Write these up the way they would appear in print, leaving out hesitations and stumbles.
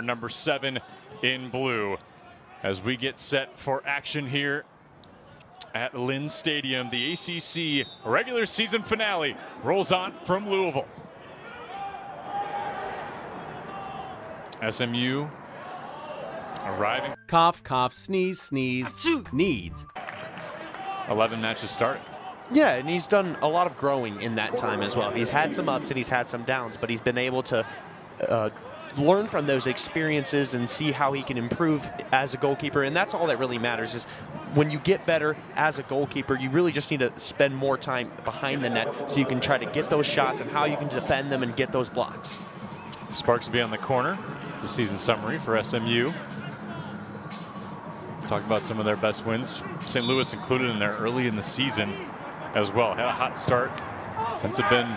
Number 7 in blue. As we get set for action here at Lynn Stadium, the ACC regular season finale rolls on from Louisville. SMU arriving. Cough, cough, sneeze, sneeze, needs. 11 matches started. Yeah, and he's done a lot of growing in that time as well. He's had some ups and he's had some downs, but he's been able to learn from those experiences and see how he can improve as a goalkeeper. And that's all that really matters, is when you get better as a goalkeeper, you really just need to spend more time behind the net so you can try to get those shots and how you can defend them and get those blocks. Sparks will be on the corner. It's a season summary for SMU. Talking about some of their best wins. St. Louis included in there early in the season as well. Had a hot start. Since have been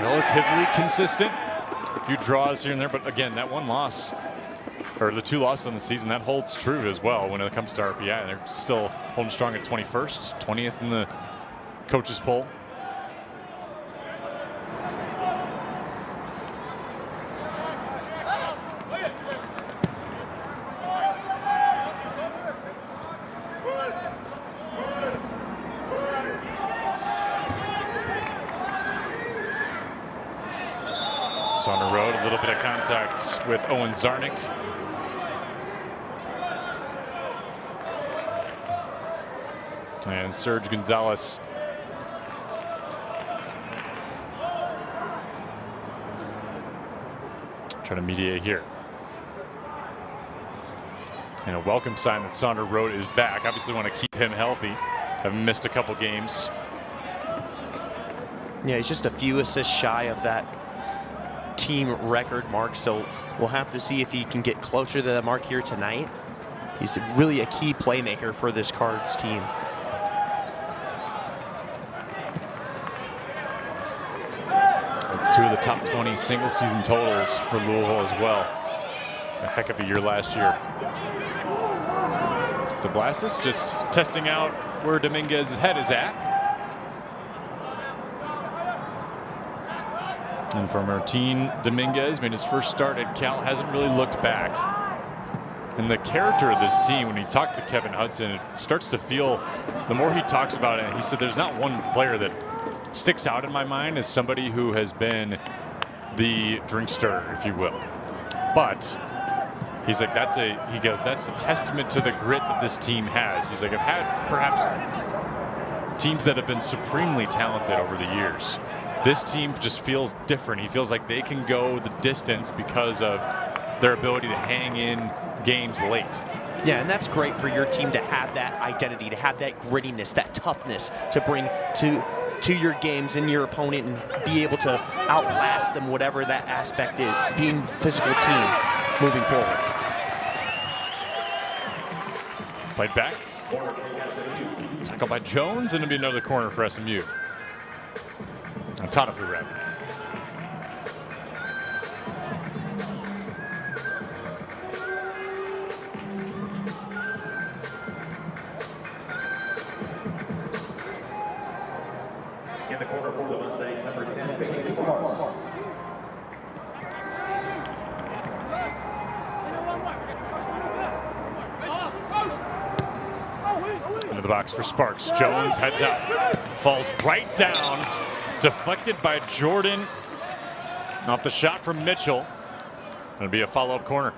relatively consistent. A few draws here and there, but again, that one loss, or the 2 losses on the season, that holds true as well when it comes to RPI. They're still holding strong at 21st, 20th in the coaches poll. On the road, a little bit of contact with Owen Zarnik. And Serge Gonzalez trying to mediate here. And a welcome sign that Saunders Road is back. Obviously want to keep him healthy. Haven't missed a couple games. Yeah, he's just a few assists shy of that team record mark, so we'll have to see if he can get closer to that mark here tonight. He's really a key playmaker for this Cards team. It's 2 of the top 20 single season totals for Louisville as well. A heck of a year last year. DeBlasis just testing out where Dominguez's head is at. And for Martin Dominguez, made his first start at Cal, hasn't really looked back. And the character of this team, when he talked to Kevin Hudson, it starts to feel, the more he talks about it, he said there's not one player that sticks out in my mind as somebody who has been the drink stirrer, if you will. But he's like, that's a testament to the grit that this team has. He's like, I've had perhaps teams that have been supremely talented over the years. This team just feels different. He feels like they can go the distance because of their ability to hang in games late. Yeah, and that's great for your team to have that identity, to have that grittiness, that toughness to bring to your games and your opponent and be able to outlast them, whatever that aspect is, being a physical team moving forward. Played back. Tackled by Jones, and it'll be another corner for SMU. On top of the rep. In the corner for the Mustangs, number 10, Phoenix Sparks. Into the box for Sparks. Jones heads out, falls right down. It's deflected by Jordan off the shot from Mitchell. It'll be a follow-up corner.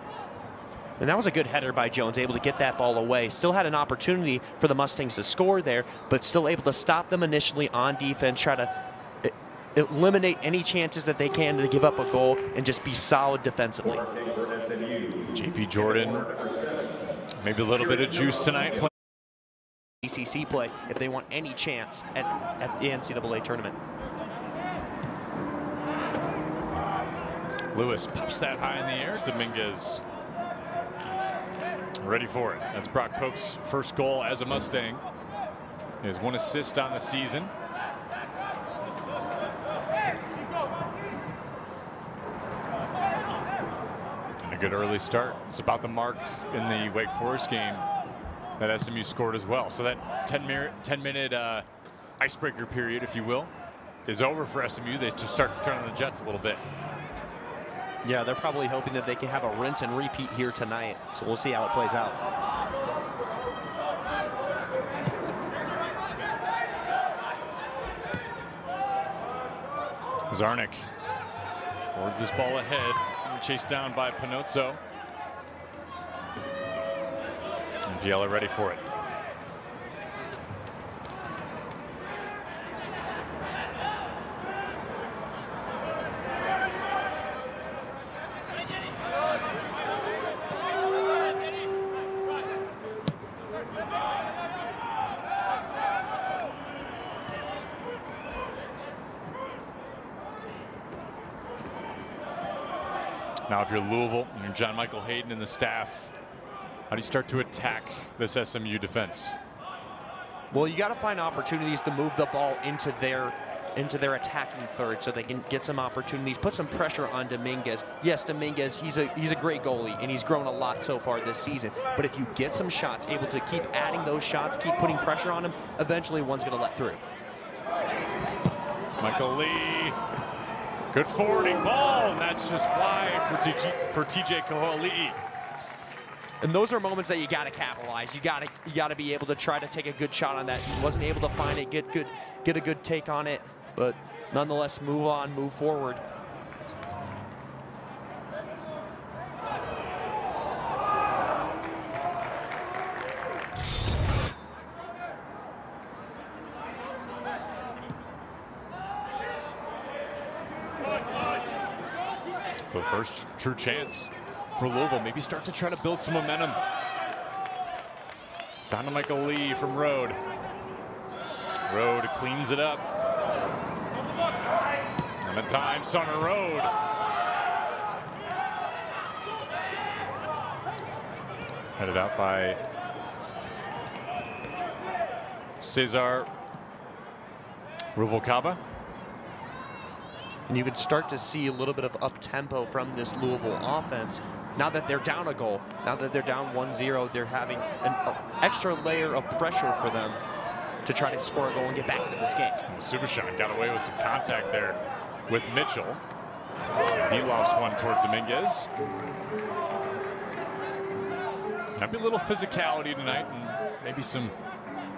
And that was a good header by Jones, able to get that ball away. Still had an opportunity for the Mustangs to score there, but still able to stop them initially on defense, try to eliminate any chances that they can to give up a goal and just be solid defensively. JP Jordan, maybe a little bit of juice tonight. ACC play if they want any chance at the NCAA tournament. Lewis pops that high in the air. Dominguez ready for it. That's Brock Pope's first goal as a Mustang. He has 1 assist on the season. And a good early start. It's about the mark in the Wake Forest game that SMU scored as well. So that 10-minute icebreaker period, if you will, is over for SMU. They just start to turn on the Jets a little bit. Yeah, they're probably hoping that they can have a rinse and repeat here tonight. So we'll see how it plays out. Zarnik forwards this ball ahead, chased down by Panozzo. And Biella ready for it. Now, if you're Louisville and you're John Michael Hayden and the staff, how do you start to attack this SMU defense? Well, you got to find opportunities to move the ball into their attacking third so they can get some opportunities, put some pressure on Dominguez. Yes, Dominguez, he's a great goalie, and he's grown a lot so far this season. But if you get some shots, able to keep adding those shots, keep putting pressure on him, eventually one's going to let through. Michael Lee, good forwarding ball, and that's just wide for TJ Koholi'i. And those are moments that you got to capitalize. You got to be able to try to take a good shot on that. He wasn't able to find it, get a good take on it, but nonetheless, move on, move forward. So first true chance for Louisville, maybe start to try to build some momentum. Down to Michael Lee from Rode. Rode cleans it up. And the time, Sumner Rode. Headed out by Cesar Ruvalcaba. And you can start to see a little bit of up-tempo from this Louisville offense. Now that they're down a goal, now that they're down 1-0, they're having an extra layer of pressure for them to try to score a goal and get back into this game. Subashan got away with some contact there with Mitchell. He lost one toward Dominguez. Might be a little physicality tonight and maybe some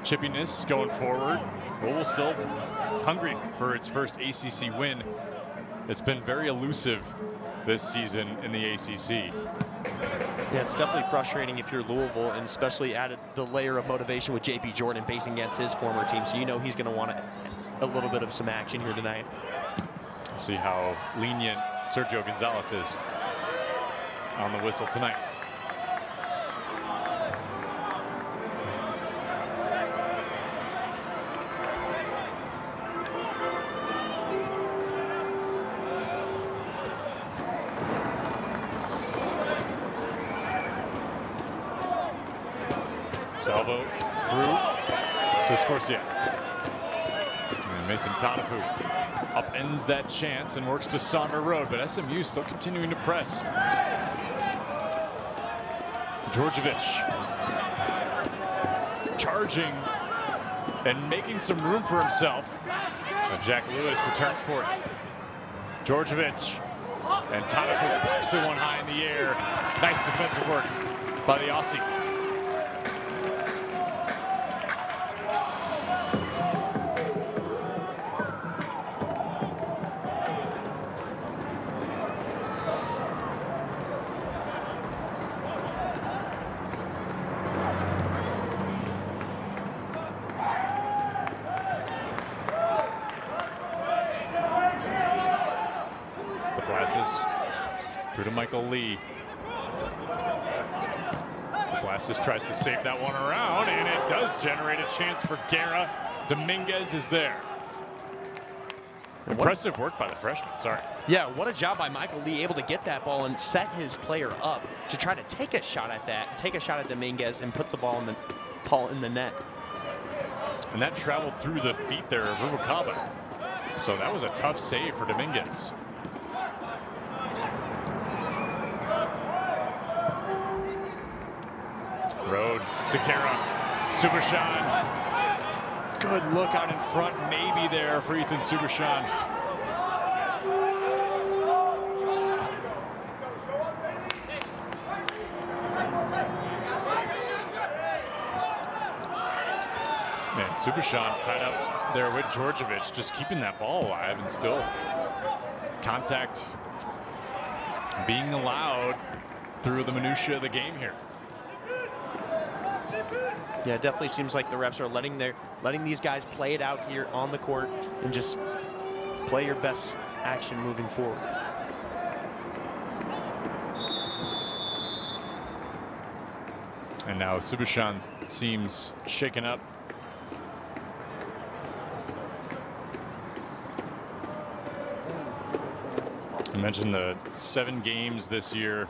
chippiness going forward. Louisville still hungry for its first ACC win. It's been very elusive this season in the ACC. Yeah, it's definitely frustrating if you're Louisville, and especially added the layer of motivation with J.P. Jordan facing against his former team. So you know he's going to want a little bit of some action here tonight. We'll see how lenient Sergio Gonzalez is on the whistle tonight. Salvo through to Scorsia. And Mason Tanafu upends that chance and works to Sonder Road, but SMU still continuing to press. Djordjevic charging and making some room for himself. But Jack Lewis returns for it. Djordjevic and Tanafu pops it one high in the air. Nice defensive work by the Aussie. Through to Michael Lee. Blastus tries to save that one around, and it does generate a chance for Guerra. Dominguez is there. Impressive work by the freshman, sorry. Yeah, what a job by Michael Lee, able to get that ball and set his player up to try to take a shot at that, take a shot at Dominguez and put the ball in the net. And that traveled through the feet there of Ruvalcaba. So that was a tough save for Dominguez. Road to Guerra. Subashan. Good look out in front, maybe there for Ethan Subashan. And Subashan tied up there with Georgievich, just keeping that ball alive, and still contact being allowed through the minutia of the game here. Yeah, it definitely seems like the refs are letting these guys play it out here on the court and just play your best action moving forward. And now Subashan seems shaken up. I mentioned the 7 games this year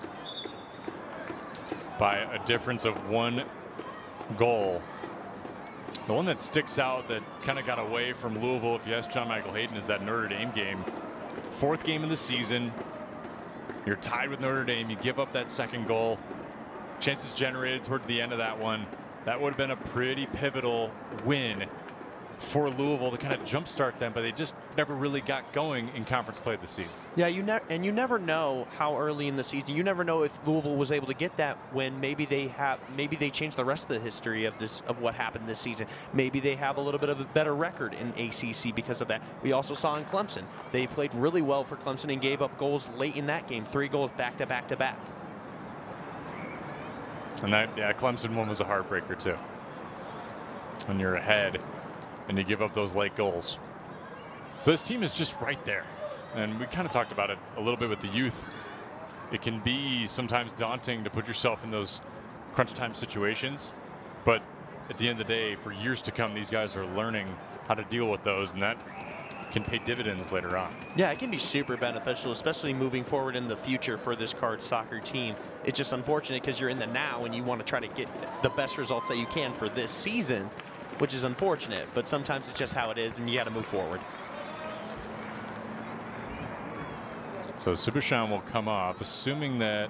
by a difference of 1 goal. The one that sticks out that kind of got away from Louisville, if you ask John Michael Hayden, is that Notre Dame game. 4th game of the season. You're tied with Notre Dame. You give up that 2nd goal. Chances generated toward the end of that one. That would have been a pretty pivotal win for Louisville to kind of jumpstart them, but they just never really got going in conference play this season. Yeah, you never know how early in the season. You never know if Louisville was able to get that win. Maybe they changed the rest of the history of what happened this season. Maybe they have a little bit of a better record in ACC because of that. We also saw in Clemson, they played really well for Clemson and gave up goals late in that game, 3 goals back to back to back. And that, yeah, Clemson one was a heartbreaker too. When you're ahead and you give up those late goals. So this team is just right there. And we kind of talked about it a little bit with the youth. It can be sometimes daunting to put yourself in those crunch time situations. But at the end of the day, for years to come, these guys are learning how to deal with those, and that can pay dividends later on. Yeah, it can be super beneficial, especially moving forward in the future for this Cards soccer team. It's just unfortunate because you're in the now and you want to try to get the best results that you can for this season, which is unfortunate, but sometimes it's just how it is and you got to move forward. So Subashan will come off, assuming that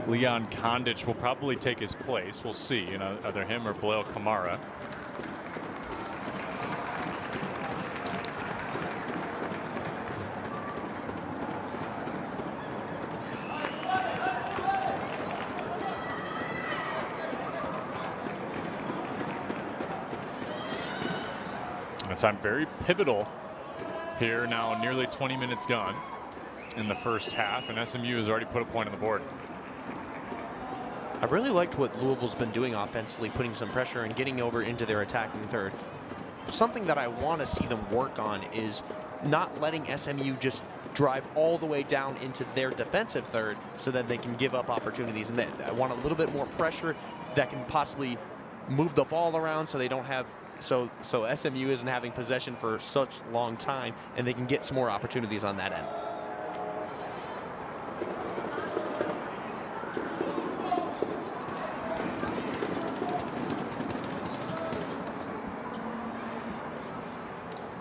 Leon Kondich will probably take his place. We'll see, you know, either him or Blail Kamara. Time very pivotal here now, nearly 20 minutes gone in the first half, and SMU has already put a point on the board. I've really liked what Louisville's been doing offensively, putting some pressure and getting over into their attacking third. Something that I want to see them work on is not letting SMU just drive all the way down into their defensive third so that they can give up opportunities. And I want a little bit more pressure that can possibly move the ball around so they don't have so SMU isn't having possession for such a long time, and they can get some more opportunities on that end.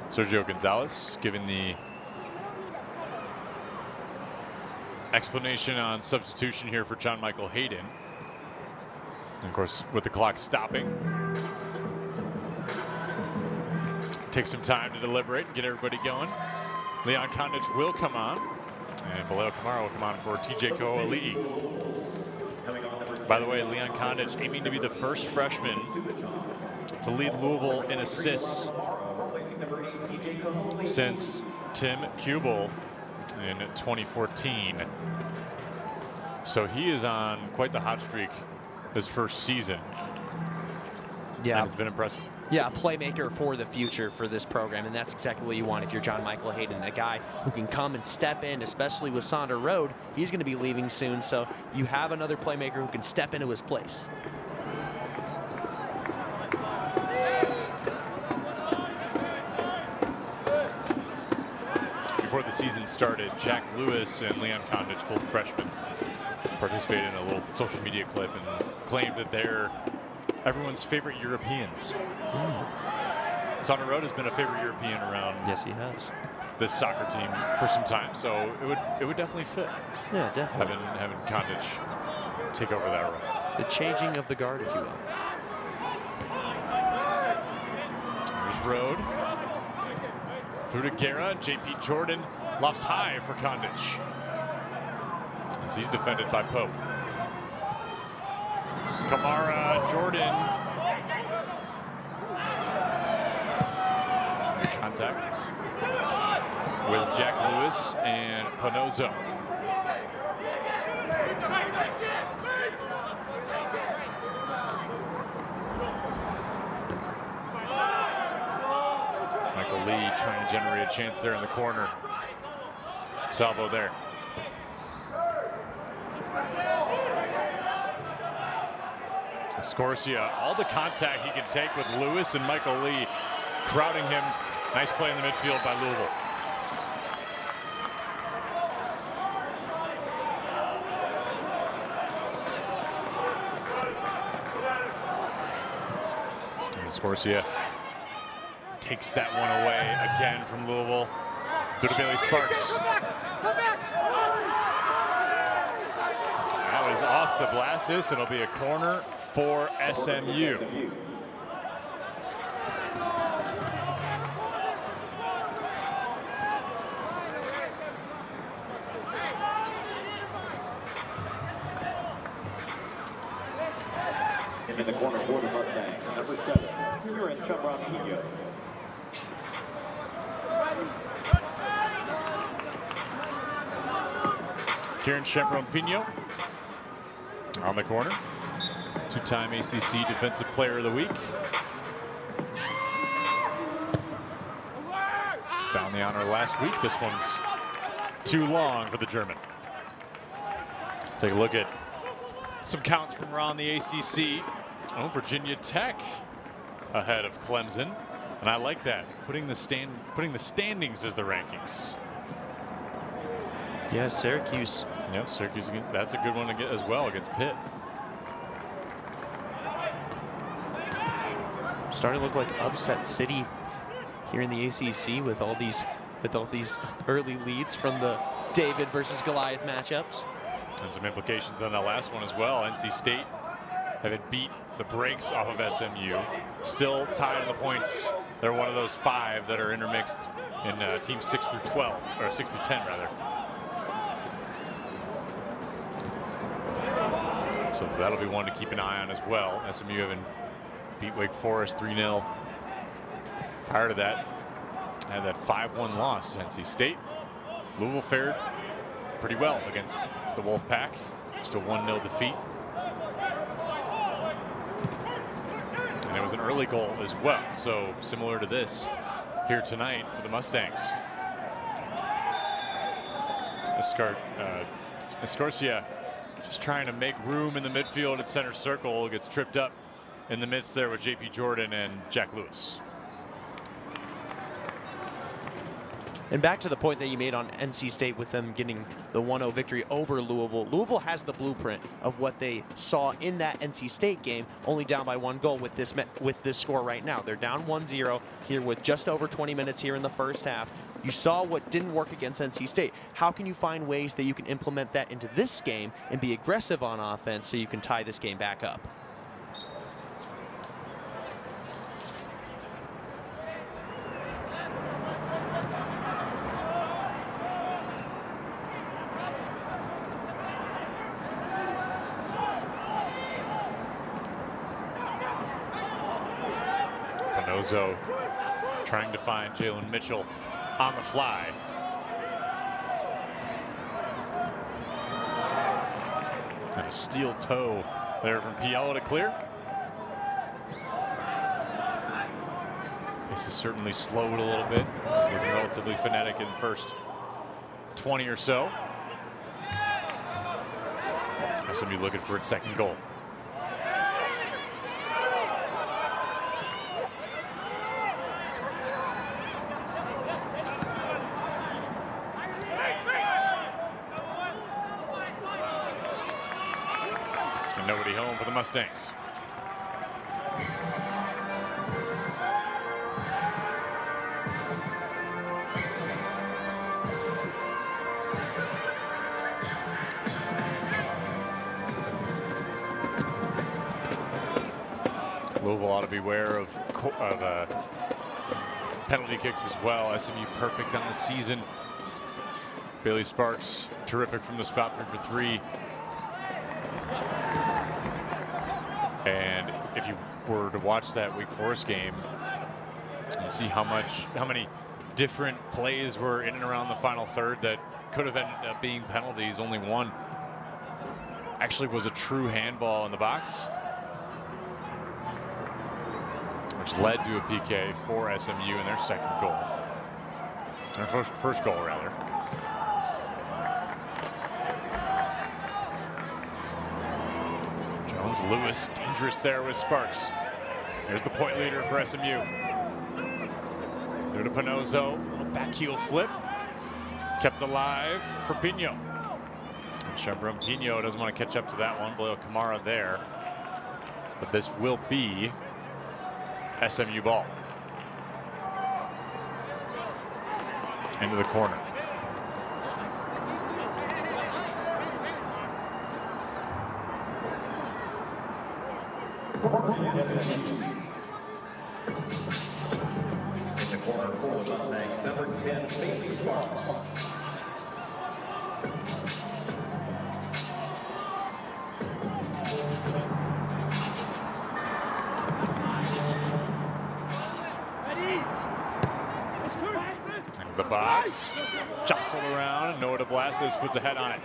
Sergio Gonzalez giving the explanation on substitution here for John Michael Hayden. And of course, with the clock stopping, take some time to deliberate and get everybody going. Leon Kondich will come on, and Blail Kamara will come on for TJ Ko'ali'i. By the way, Leon Kondich aiming to be the first freshman to lead Louisville in assists since Tim Kubel in 2014. So he is on quite the hot streak his first season. Yeah, and it's been impressive. Yeah, a playmaker for the future for this program, and that's exactly what you want if you're John Michael Hayden, a guy who can come and step in, especially with Sonder Rode. He's going to be leaving soon, so you have another playmaker who can step into his place. Before the season started, Jack Lewis and Leon Kondich, both freshmen, participated in a little social media clip and claimed that they're everyone's favorite Europeans. Sonder Rode has been a favorite European around. Yes, he has. This soccer team for some time, so it would definitely fit. Yeah, definitely. Having Kondich take over that role. The changing of the guard, if you will. There's Rode. Through to Guerra. JP Jordan lofts high for Kondich, as he's defended by Pope. Kamara, Jordan contact with Jack Lewis and Panozo. Michael Lee trying to generate a chance there in the corner. Salvo there. Scorsia, all the contact he can take with Lewis and Michael Lee crowding him. Nice play in the midfield by Louisville. And Scorsia takes that one away again from Louisville. Through to Bailey Sparks. That was off to Blastus. It'll be a corner for SMU. In the corner for the Mustangs, number 7, Kieran Champron-Pino. Kieran Champron-Pino on the corner. Two-time ACC Defensive Player of the Week. Down the honor last week. This one's too long for the German. Take a look at some counts from around the ACC. Oh, Virginia Tech ahead of Clemson, and I like that. Putting the standings as the rankings. Yeah, Syracuse. Yep, Syracuse. That's a good one to get as well against Pitt. Starting to look like upset city here in the ACC with all these early leads from the David versus Goliath matchups. And some implications on that last one as well. NC State having beat the brakes off of SMU. Still tied in the points. They're one of those 5 that are intermixed in teams 6 through 12, or 6 through 10 rather. So that'll be one to keep an eye on as well. SMU having beat Wake Forest 3-0. Prior to that, had that 5-1 loss to NC State. Louisville fared pretty well against the Wolfpack. Just a 1-0 defeat. And it was an early goal as well. So similar to this here tonight for the Mustangs. Escorcia just trying to make room in the midfield at center circle. Gets tripped up in the midst there with JP Jordan and Jack Lewis. And back to the point that you made on NC State with them getting the 1-0 victory over Louisville. Louisville has the blueprint of what they saw in that NC State game, only down by 1 goal with this score right now. They're down 1-0 here with just over 20 minutes here in the first half. You saw what didn't work against NC State. How can you find ways that you can implement that into this game and be aggressive on offense so you can tie this game back up? Panozo trying to find Jalen Mitchell on the fly. And a steel toe there from Piella to clear. This has certainly slowed a little bit. It's looking relatively frenetic in the first 20 or so. SMU looking for its second goal. Nobody home for the Mustangs. Louisville ought to beware of penalty kicks as well. SMU perfect on the season. Bailey Sparks terrific from the spot, 3 for 3. And if you were to watch that Wake Forest game and see how many different plays were in and around the final third that could have ended up being penalties. Only one actually was a true handball in the box, which led to a PK for SMU in their second goal. Their first goal, rather. Jones, Lewis, dangerous there with Sparks. There's the point leader for SMU. Through to Panozzo, back heel flip. Kept alive for Pino. And Chevron Pino doesn't want to catch up to that one. Blail Kamara there. But this will be SMU ball. Into the corner. In the corner for the Mustangs, number 10, Bailey Sparks. The box, jostled around, and Noah DeBlasis puts a head on it.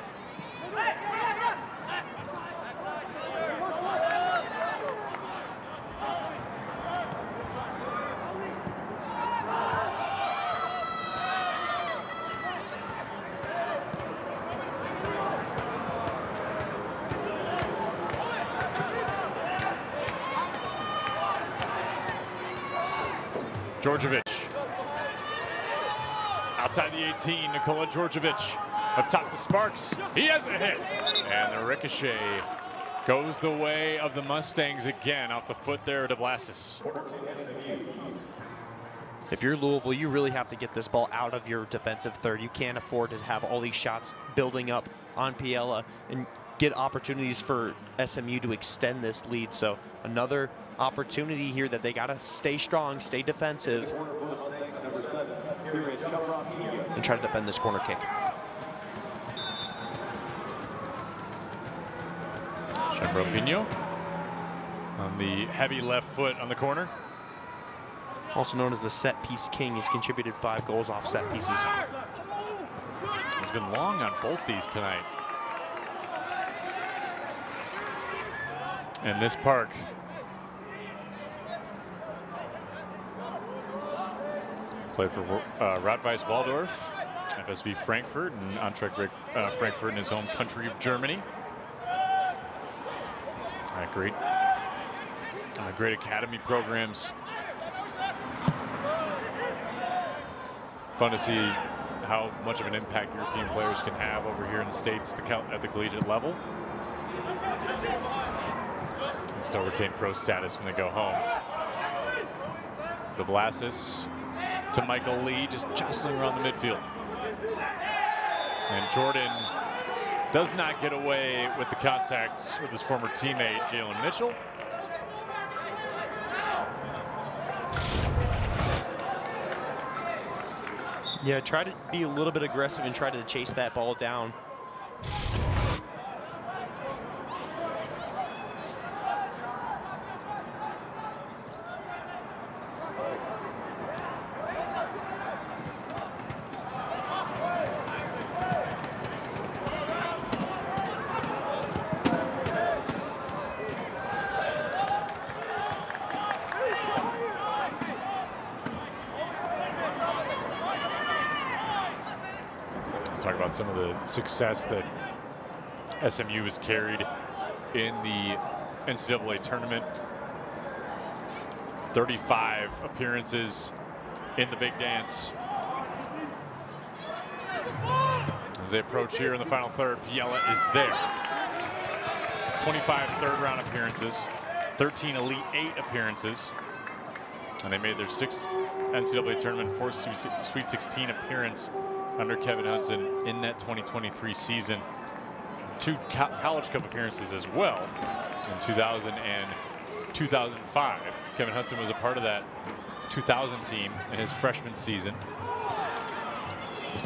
Djordjevic. Outside the 18, Nikola Djordjevic up top to Sparks. He has a hit. And the ricochet goes the way of the Mustangs again off the foot there to Blasis. If you're Louisville, you really have to get this ball out of your defensive third. You can't afford to have all these shots building up on Piella and get opportunities for SMU to extend this lead. So another opportunity here that they got to stay strong, stay defensive, and try to defend this corner kick. Chambropino on the heavy left foot on the corner. Also known as the set piece king, he's contributed 5 goals off set pieces. He's been long on both these tonight. And this park played for Rot-Weiss Waldorf, FSV Frankfurt, and Eintracht Frankfurt in his home country of Germany. Great academy programs. Fun to see how much of an impact European players can have over here in the States at the collegiate level. And still retain pro status when they go home. The Blasis to Michael Lee, just jostling around the midfield. And Jordan does not get away with the contact with his former teammate, Jalen Mitchell. Yeah, try to be a little bit aggressive and try to chase that ball down. Talk about some of the success that SMU has carried in the NCAA tournament. 35 appearances in the big dance. As they approach here in the final third, Piella is there. 25 third-round appearances, 13 Elite 8 appearances, and they made their 6th NCAA tournament, 4th Sweet 16 appearance under Kevin Hudson in that 2023 season. 2 College Cup appearances as well in 2000 and 2005. Kevin Hudson was a part of that 2000 team in his freshman season.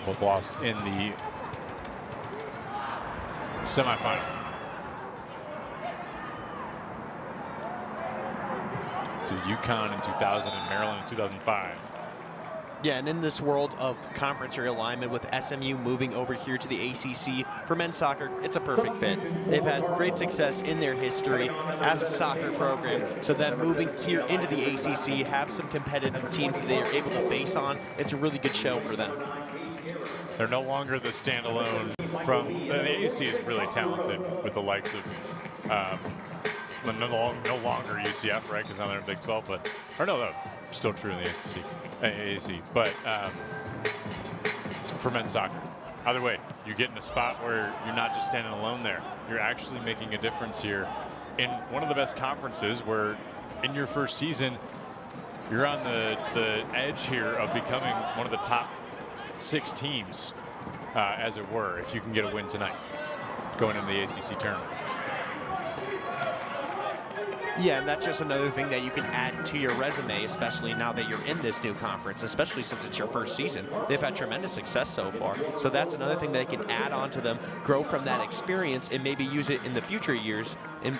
Both lost in the semifinal. To UConn in 2000 and Maryland in 2005. Yeah, and in this world of conference realignment with SMU moving over here to the ACC, for men's soccer, it's a perfect fit. They've had great success in their history as a soccer program, so then moving here into the ACC, have some competitive teams that they are able to face on, it's a really good show for them. They're no longer the standalone from the ACC is really talented with the likes of no longer UCF, right? Because now they're in Big 12, but or no, still true in the AAC. But for men's soccer, either way, you get in a spot where you're not just standing alone there. You're actually making a difference here in one of the best conferences where in your first season, you're on the edge here of becoming one of the top 6 teams, as it were, if you can get a win tonight going into the ACC tournament. Yeah, and that's just another thing that you can add to your resume, especially now that you're in this new conference, especially since it's your first season. They've had tremendous success so far. So that's another thing they can add on to them, grow from that experience, and maybe use it in the future years and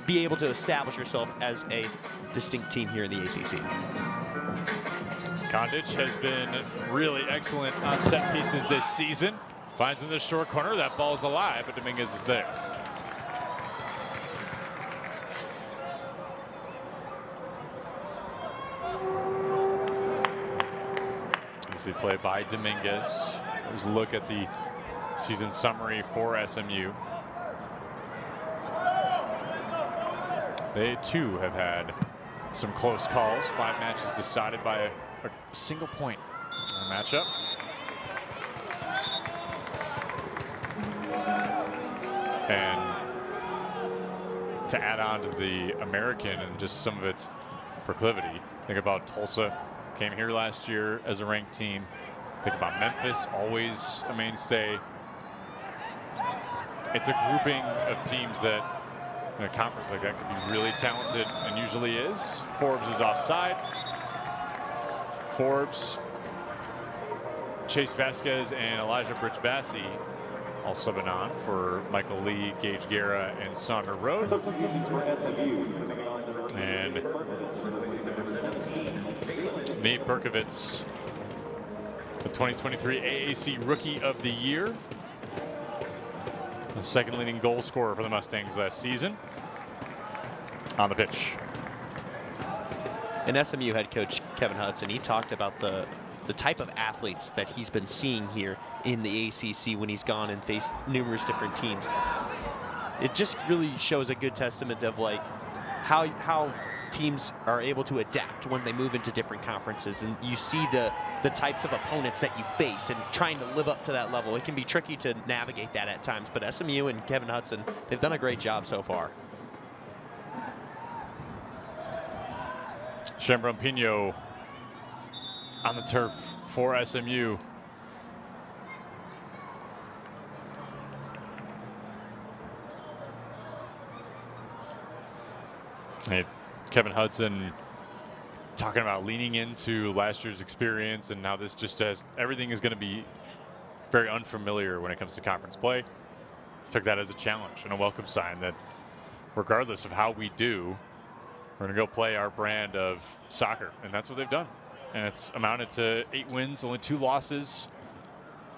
be able to establish yourself as a distinct team here in the ACC. Kondic has been really excellent on set pieces this season. Finds in the short corner. That ball's alive, but Dominguez is there. Easy play by Dominguez. Here's a look at the season summary for SMU. They too have had some close calls. 5 matches decided by a single point in the matchup. And to add on to the American and just some of its proclivity, think about Tulsa, came here last year as a ranked team. Think about Memphis, always a mainstay. It's a grouping of teams that in a conference like that could be really talented and usually is. Forbes is offside. Forbes, Chase Vasquez, and Elijah Bridge-Bassey all subbing on for Michael Lee, Gage Guerra, and Saunders Road. And Nate Berkovitz, the 2023 AAC Rookie of the Year. The second leading goal scorer for the Mustangs last season. On the pitch. And SMU head coach Kevin Hudson, he talked about the type of athletes that he's been seeing here in the ACC when he's gone and faced numerous different teams. It just really shows a good testament of like how teams are able to adapt when they move into different conferences, and you see the types of opponents that you face and trying to live up to that level. It can be tricky to navigate that at times, but SMU and Kevin Hudson, they've done a great job so far. Chambron Pino on the turf for SMU. Hey, Kevin Hudson talking about leaning into last year's experience and now this just as everything is going to be very unfamiliar when it comes to conference play. Took that as a challenge and a welcome sign that regardless of how we do, we're going to go play our brand of soccer, and that's what they've done. And it's amounted to 8 wins, only 2 losses.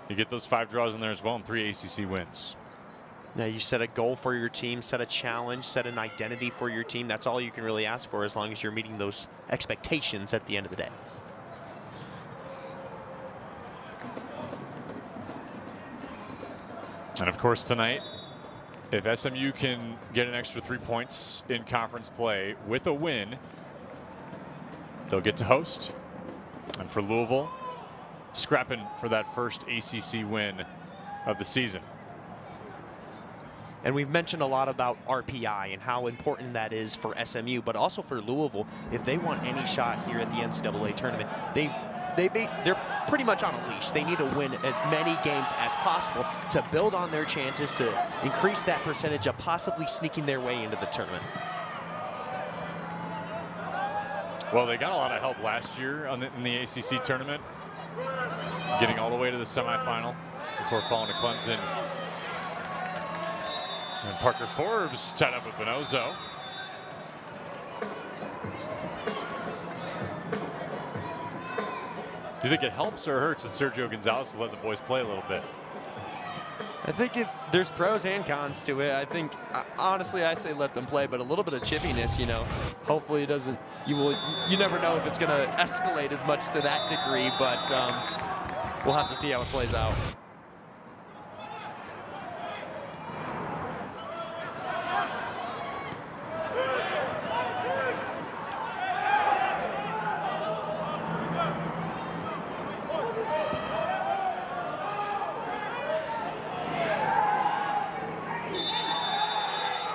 You get those 5 draws in there as well, and 3 ACC wins. Now you set a goal for your team, set a challenge, set an identity for your team. That's all you can really ask for as long as you're meeting those expectations at the end of the day. And of course tonight, if SMU can get an extra 3 points in conference play with a win, they'll get to host. And for Louisville, scrapping for that first ACC win of the season. And we've mentioned a lot about RPI and how important that is for SMU, but also for Louisville. If they want any shot here at the NCAA tournament, they're pretty much on a leash. They need to win as many games as possible to build on their chances to increase that percentage of possibly sneaking their way into the tournament. Well, they got a lot of help last year in the ACC tournament, getting all the way to the semifinal before falling to Clemson. And Parker Forbes tied up with Bonozo. you think it helps or hurts that Sergio Gonzalez to let the boys play a little bit? I think there's pros and cons to it. I think, honestly, I say let them play, but a little bit of chippiness, hopefully it doesn't, you never know if it's going to escalate as much to that degree, but we'll have to see how it plays out.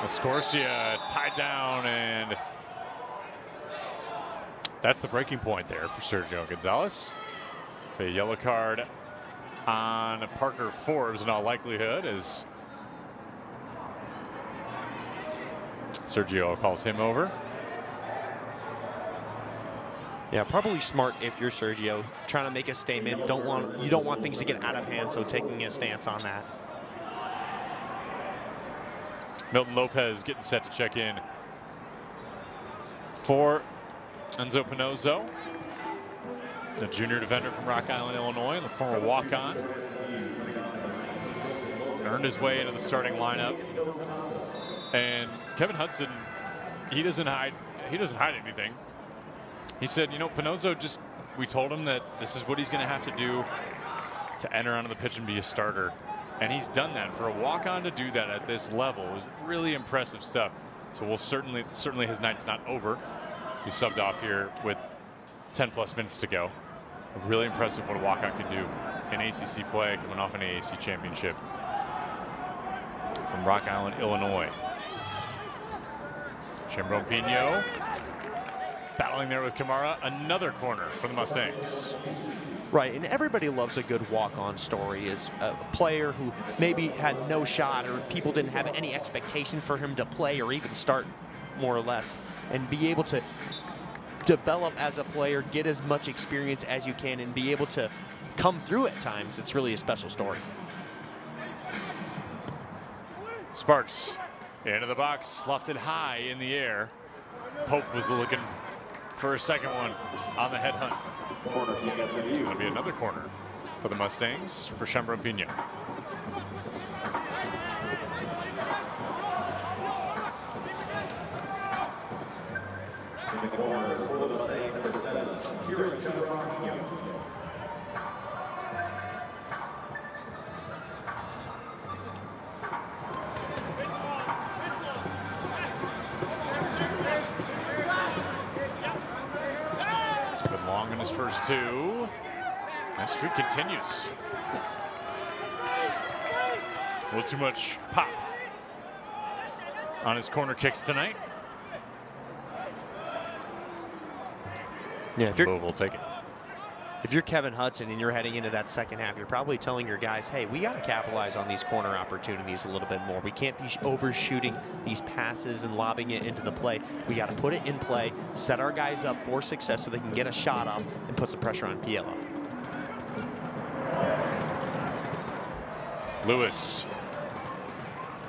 Escorcia tied down, and that's the breaking point there for Sergio Gonzalez. A yellow card on Parker Forbes in all likelihood, as Sergio calls him over. Yeah, probably smart if you're Sergio, trying to make a statement. You don't want things to get out of hand, so taking a stance on that. Milton Lopez getting set to check in for Enzo Pinozzo, the junior defender from Rock Island, Illinois, and the former walk-on. Earned his way into the starting lineup. And Kevin Hudson, he doesn't hide anything. He said, Pinozzo we told him that this is what he's going to have to do to enter onto the pitch and be a starter. And he's done that. For a walk-on to do that at this level is really impressive stuff. So we'll certainly his night's not over. He subbed off here with 10+ minutes to go. Really impressive what a walk-on can do in ACC play, coming off an AAC championship from Rock Island, Illinois. Chambron Pino battling there with Kamara. Another corner for the Mustangs. Right, and everybody loves a good walk-on story. Is a player who maybe had no shot or people didn't have any expectation for him to play or even start, more or less, and be able to develop as a player, get as much experience as you can, and be able to come through at times. It's really a special story. Sparks into the box, lofted high in the air. Pope was looking for a second one on the head hunt. It'll be another corner for the Mustangs for Chambron Pino. In the corner for the Mustangs, number 7, Kieran Chambron. Long in his first two. That streak continues. A little too much pop on his corner kicks tonight. Yeah, Louisville take it. If you're Kevin Hudson and you're heading into that second half, you're probably telling your guys, hey, we got to capitalize on these corner opportunities a little bit more. We can't be overshooting these passes and lobbing it into the play. We got to put it in play, set our guys up for success so they can get a shot off and put some pressure on PLO. Lewis.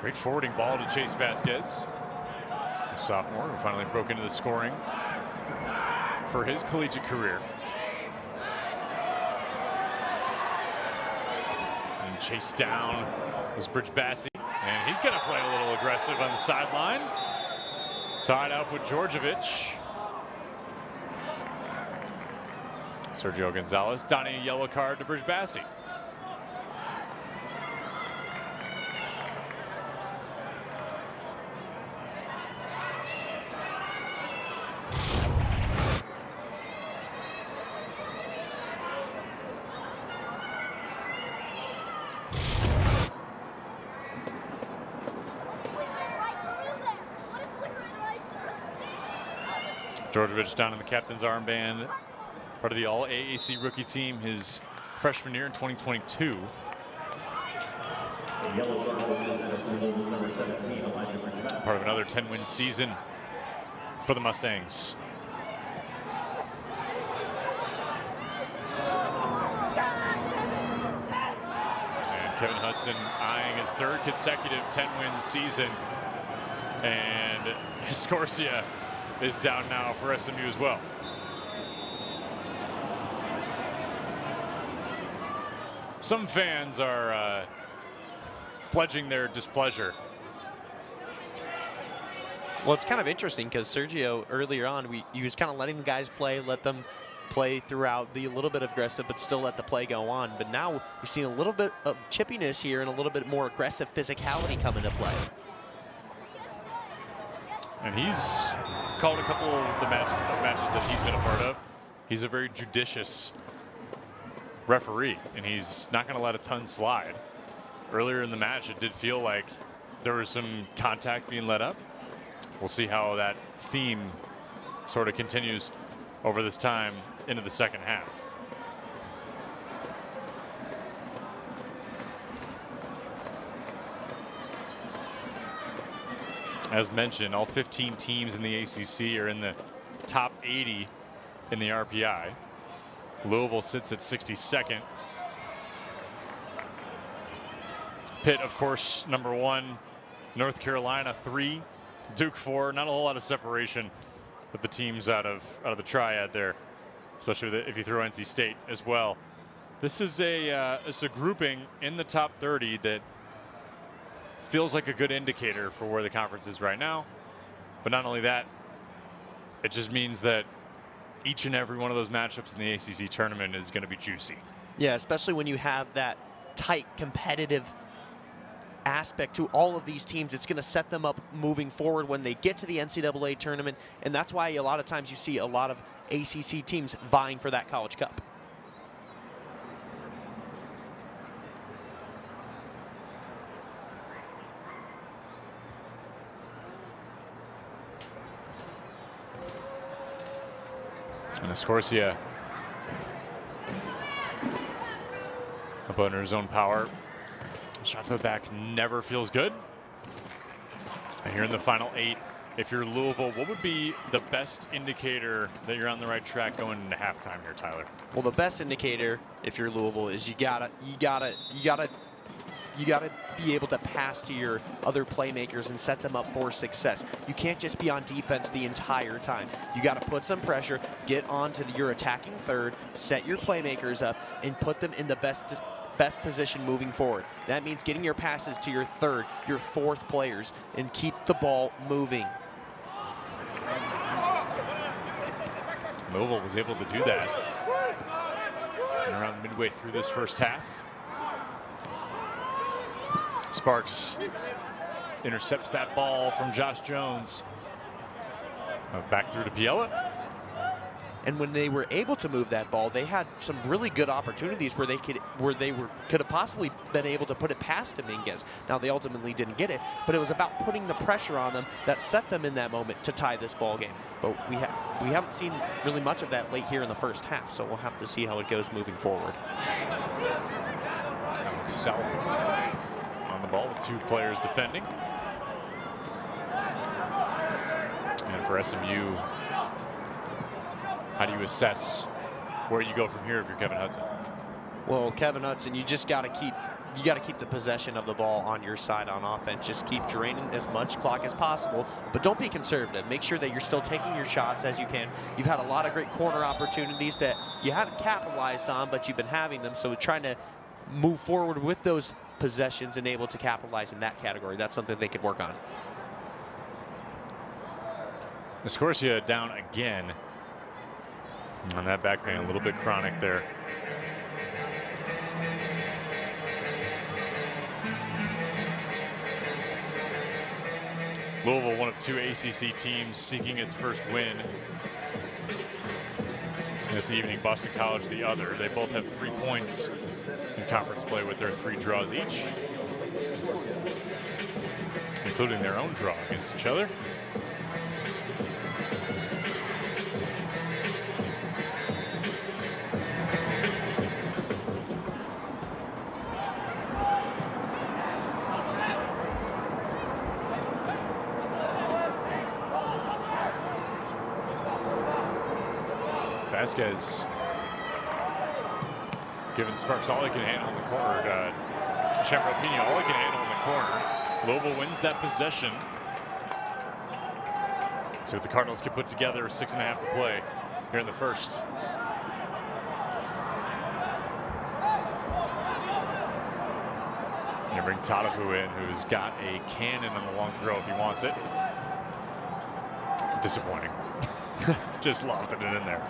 Great forwarding ball to Chase Vasquez. A sophomore who finally broke into the scoring for his collegiate career. Chased down was Bridge Bassi, and he's going to play a little aggressive on the sideline. Tied up with Georgievich. Sergio Gonzalez donning a yellow card to Bridge Bassi. Georgievich down in the captain's armband, part of the All-AAC rookie team his freshman year in 2022. Part of another 10-win season for the Mustangs. And Kevin Hudson eyeing his third consecutive 10-win season. And Escorcia is down now for SMU as well. some fans are pledging their displeasure. Well, it's kind of interesting because Sergio earlier on, he was kind of letting the guys play, let them play throughout, be a little bit aggressive, but still let the play go on. But now we've seen a little bit of chippiness here and a little bit more aggressive physicality come into play. And he's called a couple of the matches that he's been a part of. He's a very judicious referee, and he's not going to let a ton slide. Earlier in the match, it did feel like there was some contact being let up. We'll see how that theme sort of continues over this time into the second half. As mentioned, all 15 teams in the ACC are in the top 80 in the RPI. Louisville sits at 62nd. Pitt, of course, number 1. North Carolina 3. Duke 4. Not a whole lot of separation with the teams out of the triad there, especially if you throw NC State as well. This is it's a grouping in the top 30 that feels like a good indicator for where the conference is right now. But not only that, it just means that each and every one of those matchups in the ACC tournament is going to be juicy. Yeah, especially when you have that tight, competitive aspect to all of these teams. It's going to set them up moving forward when they get to the NCAA tournament, and that's why a lot of times you see a lot of ACC teams vying for that College Cup. And Escorcia up under his own power. Shot to the back never feels good. And here in the final 8, if you're Louisville, what would be the best indicator that you're on the right track going into halftime here, Tyler? Well, the best indicator if you're Louisville is you gotta be able to pass to your other playmakers and set them up for success. You can't just be on defense the entire time. You got to put some pressure, get onto your attacking third, set your playmakers up, and put them in the best position moving forward. That means getting your passes to your third, your fourth players, and keep the ball moving. Louisville was able to do that. And around midway through this first half, Sparks intercepts that ball from Josh Jones. Back through to Piella. And when they were able to move that ball, they had some really good opportunities where they could have possibly been able to put it past Dominguez. Now they ultimately didn't get it, but it was about putting the pressure on them that set them in that moment to tie this ball game. But we haven't seen really much of that late here in the first half, so we'll have to see how it goes moving forward. Alex South on the ball with 2 players defending. And for SMU, how do you assess where you go from here if you're Kevin Hudson? Well, Kevin Hudson, you just got to keep the possession of the ball on your side on offense. Just keep draining as much clock as possible, but don't be conservative. Make sure that you're still taking your shots as you can. You've had a lot of great corner opportunities that you haven't capitalized on, but you've been having them. So trying to move forward with those possessions and able to capitalize in that category. That's something they could work on. Escorcia down again. On that back pain, a little bit chronic there. Louisville, one of 2 ACC teams seeking its first win this evening. Boston College, the other. They both have 3 points in conference play with their 3 draws each, including their own draw against each other. Vasquez giving Sparks all he can handle in the corner. Chamberlain all he can handle in the corner. Louisville wins that possession. See what the Cardinals can put together. 6.5 to play here in the first. Gonna bring Tadafu in, who's got a cannon on the long throw if he wants it. Disappointing. Just lofted it in there.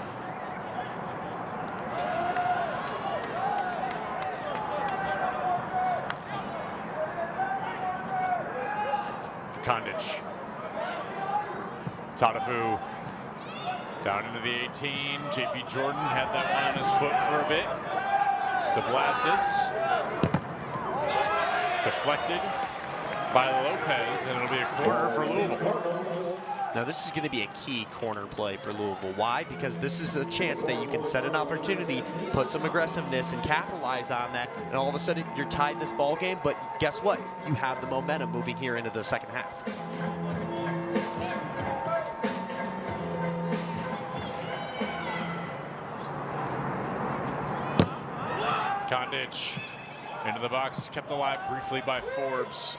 Kondic. Tadafu down into the 18. JP Jordan had that one on his foot for a bit. The Blastus deflected by Lopez, and it'll be a corner for Louisville. Now this is going to be a key corner play for Louisville. Why? Because this is a chance that you can set an opportunity, put some aggressiveness, and capitalize on that. And all of a sudden, you're tied this ball game. But guess what? You have the momentum moving here into the second half. Kondic into the box, kept alive briefly by Forbes.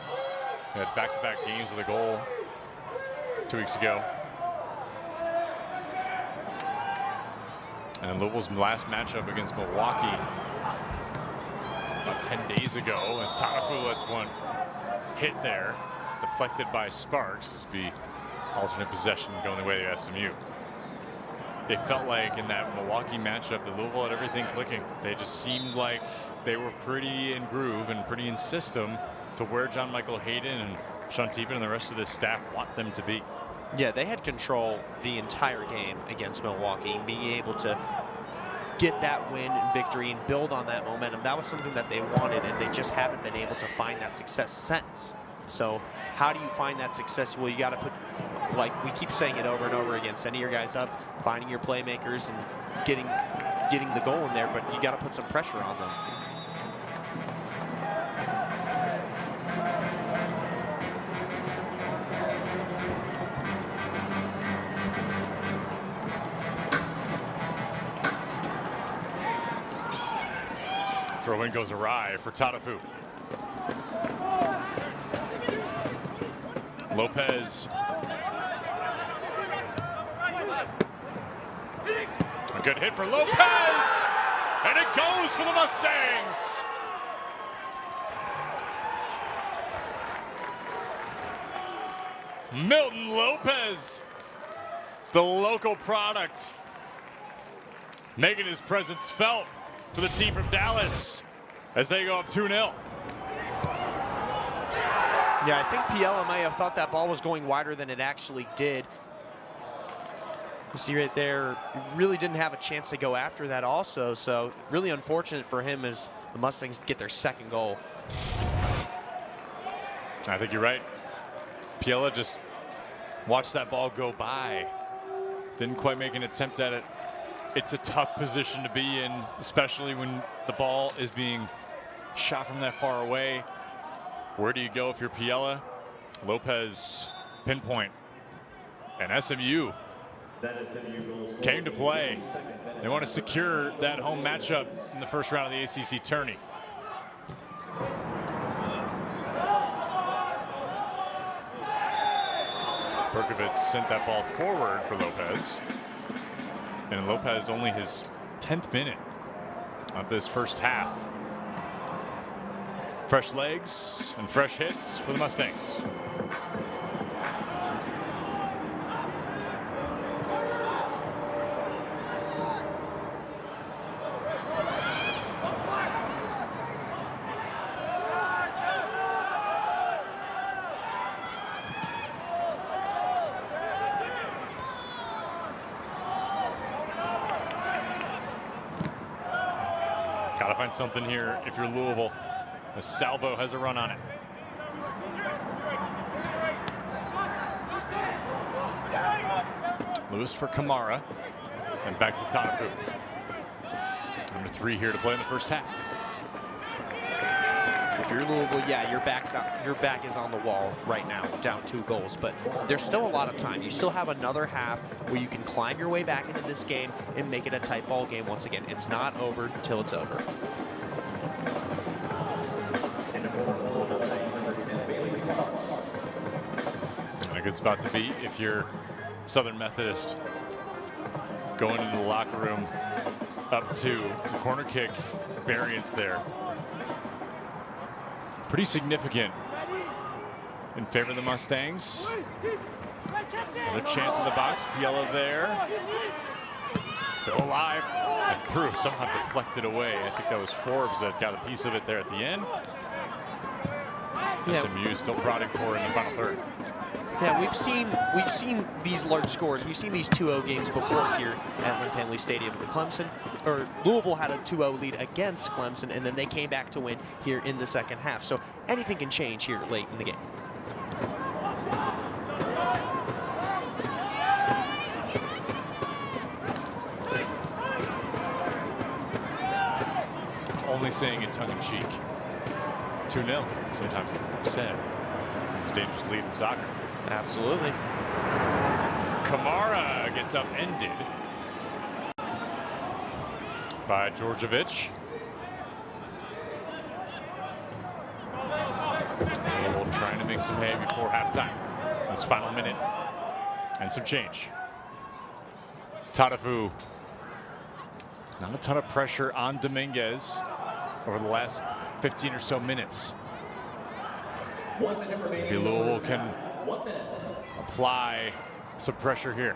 He had back-to-back games with a goal 2 weeks ago. And Louisville's last matchup against Milwaukee about 10 days ago, as Tadafu lets one hit there, deflected by Sparks. This would be alternate possession going the way of SMU. It felt like in that Milwaukee matchup that Louisville had everything clicking. They just seemed like they were pretty in groove and pretty in system to where John Michael Hayden and Sean Teepen and the rest of the staff want them to be. Yeah, they had control the entire game against Milwaukee, and being able to get that win and victory and build on that momentum, that was something that they wanted, and they just haven't been able to find that success since. So how do you find that success? Well, you got to put, like we keep saying it over and over again, sending your guys up, finding your playmakers, and getting the goal in there, but you got to put some pressure on them. Throw-in goes awry for Tadafu. Lopez. A good hit for Lopez, and it goes for the Mustangs. Milton Lopez, the local product, making his presence felt for the team from Dallas as they go up 2-0. Yeah, I think Piella may have thought that ball was going wider than it actually did. You see right there, really didn't have a chance to go after that also, so really unfortunate for him as the Mustangs get their second goal. I think you're right. Piella just watched that ball go by. Didn't quite make an attempt at it. It's a tough position to be in, especially when the ball is being shot from that far away. Where do you go if you're Piella? Lopez pinpoint. And SMU came to play. They want to secure that home matchup in the first round of the ACC tourney. Berkovitz sent that ball forward for Lopez. And Lopez only his 10th minute of this first half. Fresh legs and fresh hits for the Mustangs. Gotta find something here if you're Louisville. As Salvo has a run on it. Lewis for Kamara. And back to Tadafu. Number 3 here to play in the first half. If you're Louisville, yeah, your back is on the wall right now, down 2 goals. But there's still a lot of time. You still have another half where you can climb your way back into this game and make it a tight ball game once again. It's not over until it's over. And a good spot to be if you're Southern Methodist. Going into the locker room up to the corner kick variance there. pretty significant in favor of the Mustangs. Another chance in the box. Piella there. Still alive. And through, somehow deflected away. I think that was Forbes that got a piece of it there at the end. Yeah. SMU still prodding for it in the final third. Yeah, we've seen these large scores. We've seen these 2-0 games before here at Lynn Family Stadium. Louisville had a 2-0 lead against Clemson, and then they came back to win here in the second half. So anything can change here late in the game. Only saying in tongue-in-cheek. 2-0, sometimes said. It's a dangerous lead in soccer. Absolutely. Kamara gets upended by Djordjevic. Louisville trying to make some hay before halftime. This final minute and some change. Tatafu. Not a ton of pressure on Dominguez over the last 15 or so minutes. Maybe Louisville can apply some pressure here.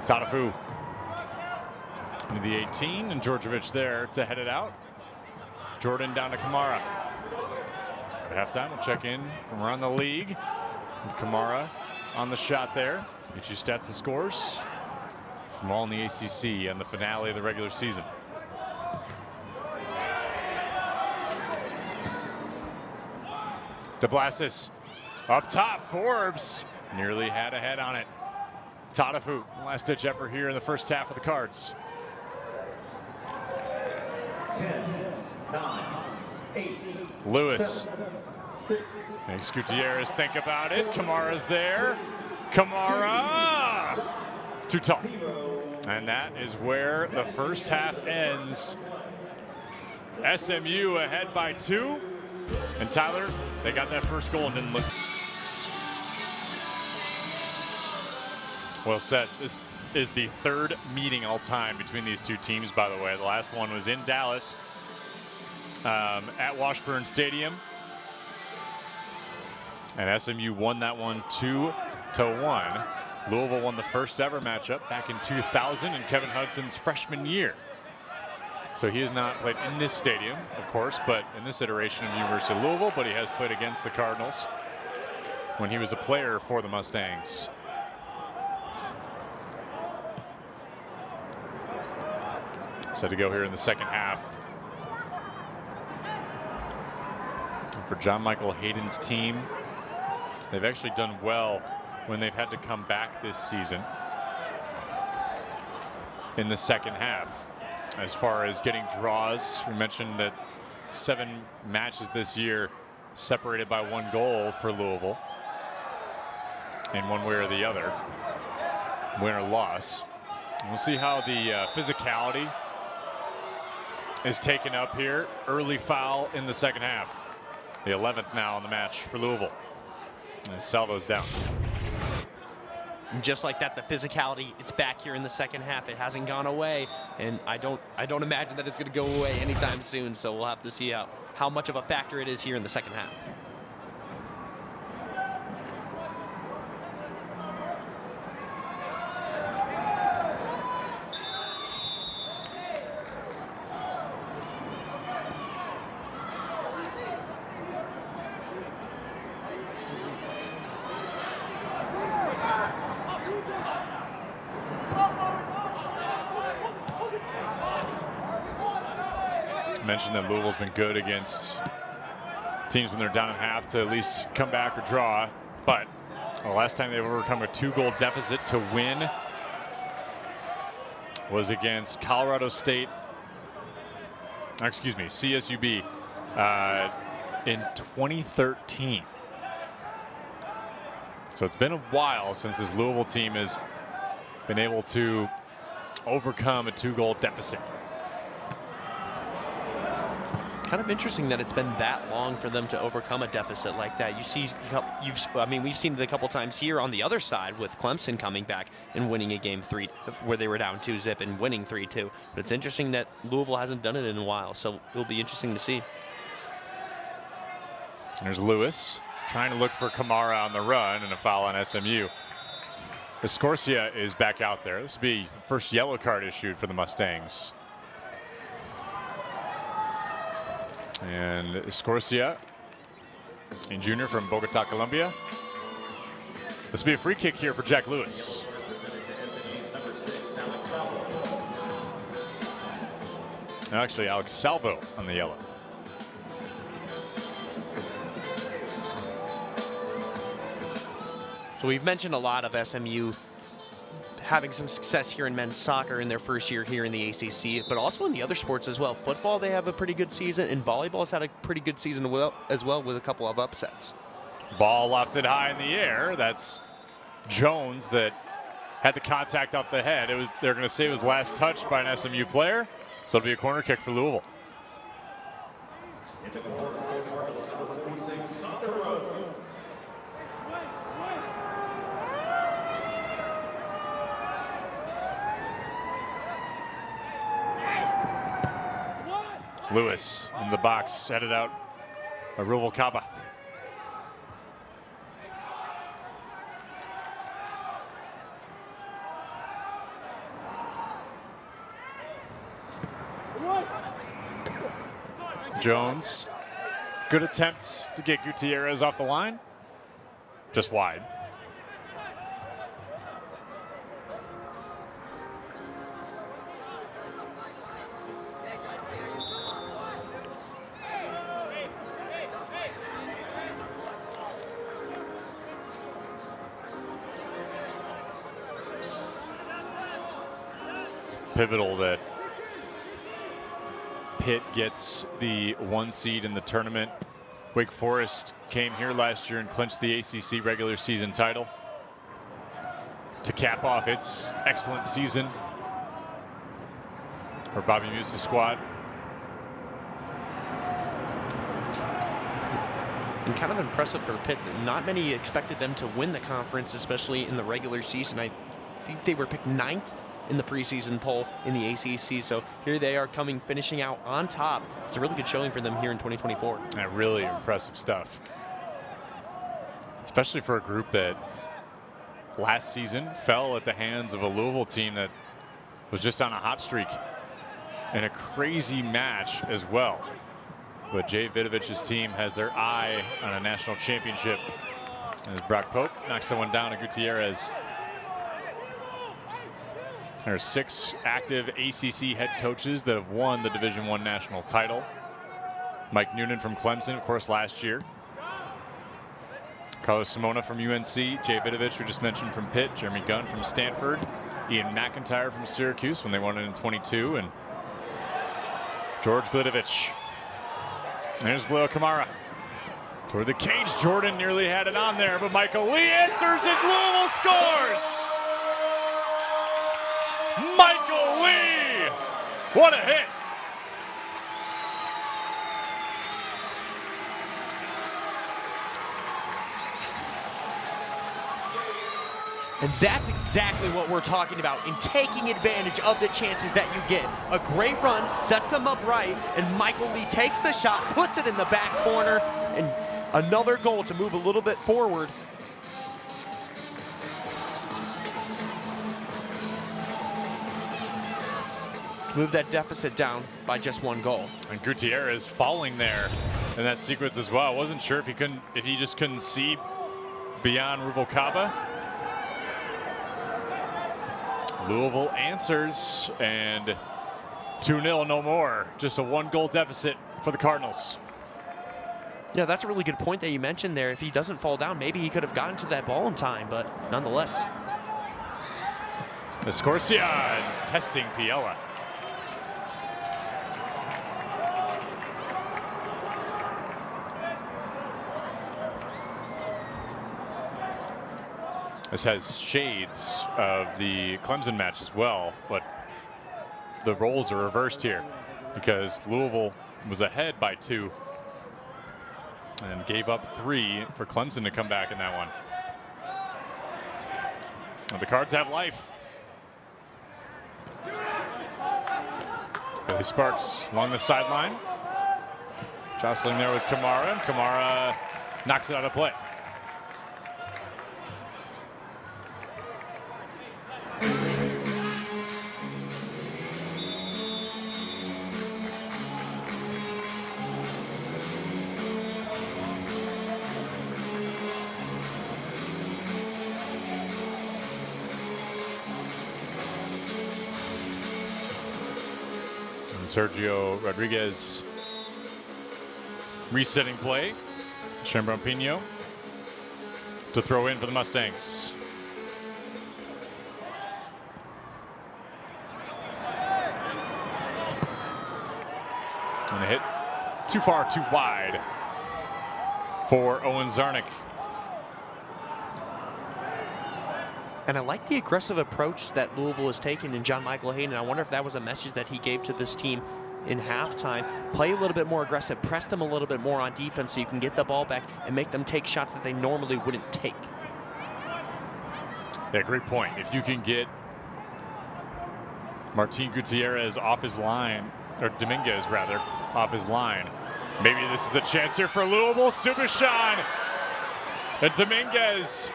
Tatafu into the 18, and Djordjevic there to head it out. Jordan down to Kamara. At halftime, we'll check in from around the league with Kamara on the shot there. Get you stats and scores from all in the ACC and the finale of the regular season. DeBlasis up top. Forbes nearly had a head on it. Tatafu, last ditch effort here in the first half of the Cards. 10, 9, 8. Lewis. 6. Makes Gutierrez think about it. Kamara's there. Kamara! Too tall. And that is where the first half ends. SMU ahead by 2. And Tyler, they got that first goal and didn't look. Well said. This is the third meeting all time between these two teams, by the way. The last one was in Dallas at Washburn Stadium. And SMU won that one 2-1. Louisville won the first ever matchup back in 2000 in Kevin Hudson's freshman year. So he has not played in this stadium, of course, but in this iteration of the University of Louisville, but he has played against the Cardinals when he was a player for the Mustangs. Set to go here in the second half. And for John Michael Hayden's team, they've actually done well when they've had to come back this season in the second half. As far as getting draws, we mentioned that 7 matches this year separated by 1 goal for Louisville in one way or the other, win or loss. And we'll see how the physicality is taken up here. Early foul in the second half. The 11th now on the match for Louisville. And Salvo's down. And just like that, the physicality, it's back here in the second half. It hasn't gone away, and I don't imagine that it's going to go away anytime soon. So we'll have to see how much of a factor it is here in the second half. Mentioned that Louisville's been good against teams when they're down in half to at least come back or draw, but the last time they've overcome a 2-goal deficit to win was against Colorado State, excuse me, CSUB in 2013. So it's been a while since this Louisville team has been able to overcome a 2-goal deficit. kind of interesting that it's been that long for them to overcome a deficit like that. We've seen it a couple times here on the other side with Clemson coming back and winning a game 3 where they were down 2-0 and winning 3-2. But it's interesting that Louisville hasn't done it in a while, so it'll be interesting to see. There's Lewis trying to look for Kamara on the run, and a foul on SMU. Escorcia is back out there. This will be the first yellow card issued for the Mustangs. And Escorcia, a junior from Bogota, Colombia. This will be a free kick here for Jack Lewis. And actually, Alex Salvo on the yellow. So we've mentioned a lot of SMU having some success here in men's soccer in their first year here in the ACC, but also in the other sports as well. Football, they have a pretty good season, and volleyball has had a pretty good season as well with a couple of upsets. Ball lofted high in the air. That's Jones that had the contact up the head. They're going to say it was last touched by an SMU player, so it'll be a corner kick for Louisville. Lewis in the box, headed out by Ruvalcaba. Jones, good attempt to get Gutierrez off the line, just wide. Pivotal that Pitt gets the 1 seed in the tournament. Wake Forest came here last year and clinched the ACC regular season title to cap off its excellent season for Bobby Musa's squad. And kind of impressive for Pitt that not many expected them to win the conference, especially in the regular season. I think they were picked 9th in the preseason poll in the ACC. So here they are finishing out on top. It's a really good showing for them here in 2024. Yeah, really impressive stuff. Especially for a group that last season fell at the hands of a Louisville team that was just on a hot streak and a crazy match as well. But Jay Vidovich's team has their eye on a national championship as Brock Pope knocks someone down to Gutierrez. There are 6 active ACC head coaches that have won the Division I national title. Mike Noonan from Clemson, of course, last year. Carlos Simona from UNC. Jay Vidovich, we just mentioned, from Pitt. Jeremy Gunn from Stanford. Ian McIntyre from Syracuse when they won it in 22. And George Glidovich. There's Blair Kamara. Toward the cage, Jordan nearly had it on there, but Michael Lee answers and Louisville scores! Michael Lee! What a hit! And that's exactly what we're talking about, in taking advantage of the chances that you get. A great run, sets them up right, and Michael Lee takes the shot, puts it in the back corner, and another goal to move a little bit forward. Move that deficit down by just 1 goal. And Gutierrez falling there in that sequence as well. I wasn't sure if he just couldn't see beyond Ruvalcaba. Louisville answers, and 2-0, no more. Just a 1-goal deficit for the Cardinals. Yeah, that's a really good point that you mentioned there. If he doesn't fall down, maybe he could have gotten to that ball in time, but nonetheless. Escorcia testing Piella. This has shades of the Clemson match as well, but the roles are reversed here because Louisville was ahead by 2 and gave up 3 for Clemson to come back in that one. And the Cards have life. Billy Sparks along the sideline. Jostling there with Kamara, and Kamara knocks it out of play. And Sergio Rodriguez resetting play. Chambron Pino to throw in for the Mustangs. And a hit too far, too wide for Owen Zarnik. And I like the aggressive approach that Louisville has taken in John Michael Hayden. I wonder if that was a message that he gave to this team in halftime. Play a little bit more aggressive, press them a little bit more on defense so you can get the ball back and make them take shots that they normally wouldn't take. Yeah, great point. If you can get Martin Gutierrez off his line, or Dominguez rather, off his line, maybe this is a chance here for Louisville. Subashan and Dominguez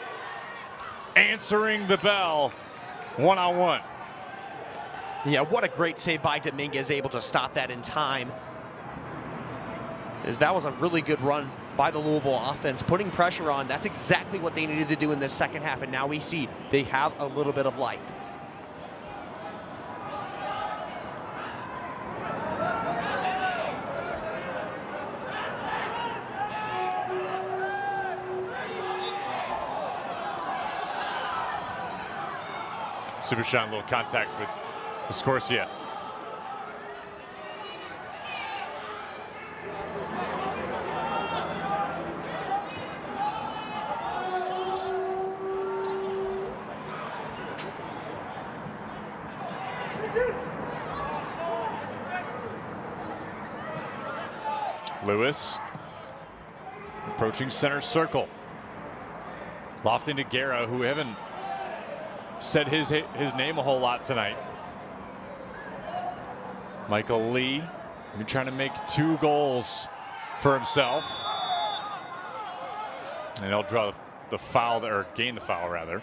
answering the bell one-on-one. Yeah, what a great save by Dominguez, able to stop that in time. As that was a really good run by the Louisville offense, putting pressure on. That's exactly what they needed to do in this second half, and now we see they have a little bit of life. Subashan, a little contact with Escorcia. Lewis approaching center circle. Lofting to Guerra, who haven't said his name a whole lot tonight. Michael Lee, trying to make 2 goals for himself. And he'll draw the foul, or gain the foul rather.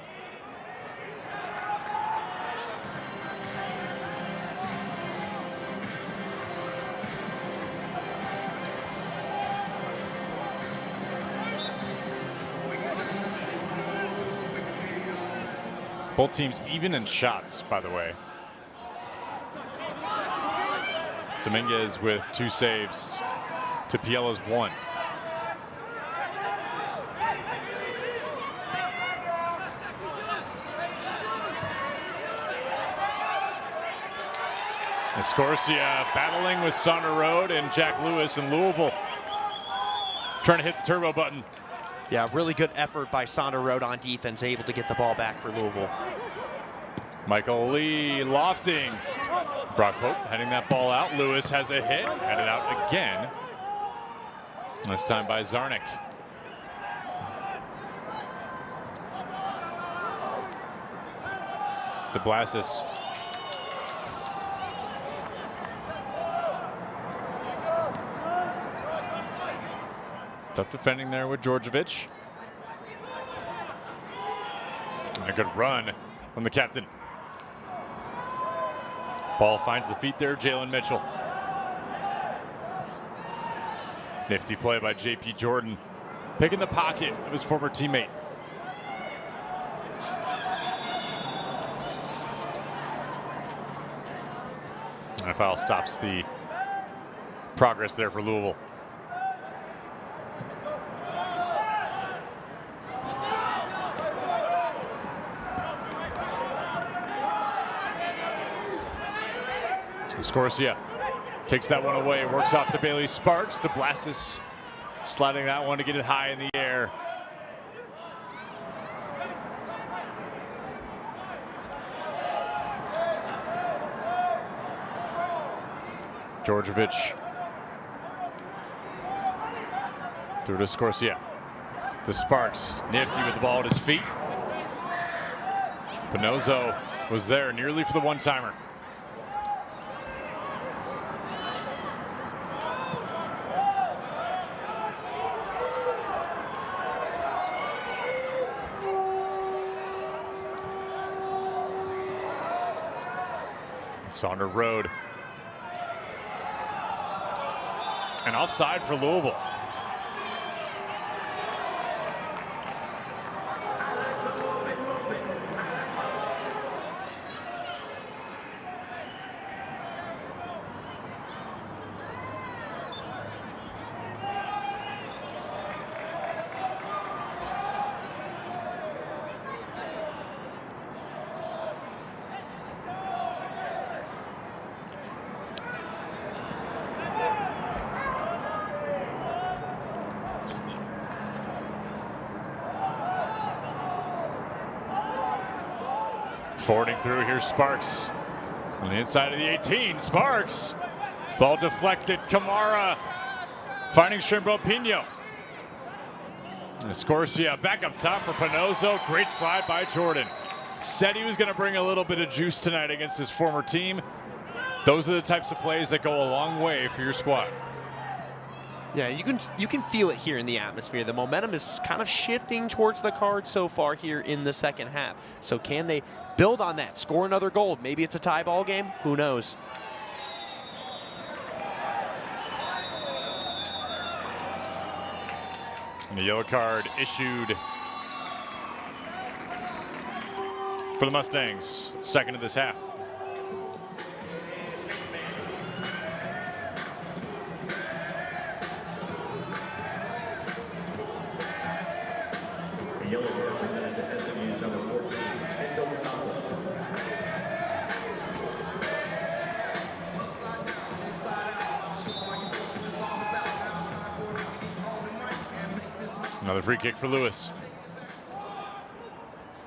Both teams even in shots, by the way. Dominguez with 2 saves to Piela's 1. Escorcia battling with Saunders Road and Jack Lewis in Louisville. Trying to hit the turbo button. Yeah, really good effort by Saunders Road on defense, able to get the ball back for Louisville. Michael Lee lofting. Brock Hope heading that ball out. Lewis has a hit, headed out again. This time by Zarnik. DeBlasis. Tough defending there with Djordjevic. And a good run from the captain. Ball finds the feet there, Jalen Mitchell. Nifty play by J.P. Jordan, picking the pocket of his former teammate. And a foul stops the progress there for Louisville. Escorcia takes that one away, works off to Bailey Sparks. DeBlasis sliding that one to get it high in the air. Djordjevic Through to Scorsia. To Sparks. Nifty with the ball at his feet. Pinozzo was there nearly for the one-timer. It's on the road. And offside for Louisville. Forwarding through, here's Sparks. On the inside of the 18, Sparks. Ball deflected, Kamara finding Pino. Scorsia back up top for Pinozzo. Great slide by Jordan. Said he was going to bring a little bit of juice tonight against his former team. Those are the types of plays that go a long way for your squad. Yeah, you can feel it here in the atmosphere. The momentum is kind of shifting towards the Cards so far here in the second half. So can they build on that, score another goal? Maybe it's a tie ball game. Who knows? And the yellow card issued for the Mustangs. Second of this half. The yellow card presented to SMU's number 14, Another free kick for Lewis.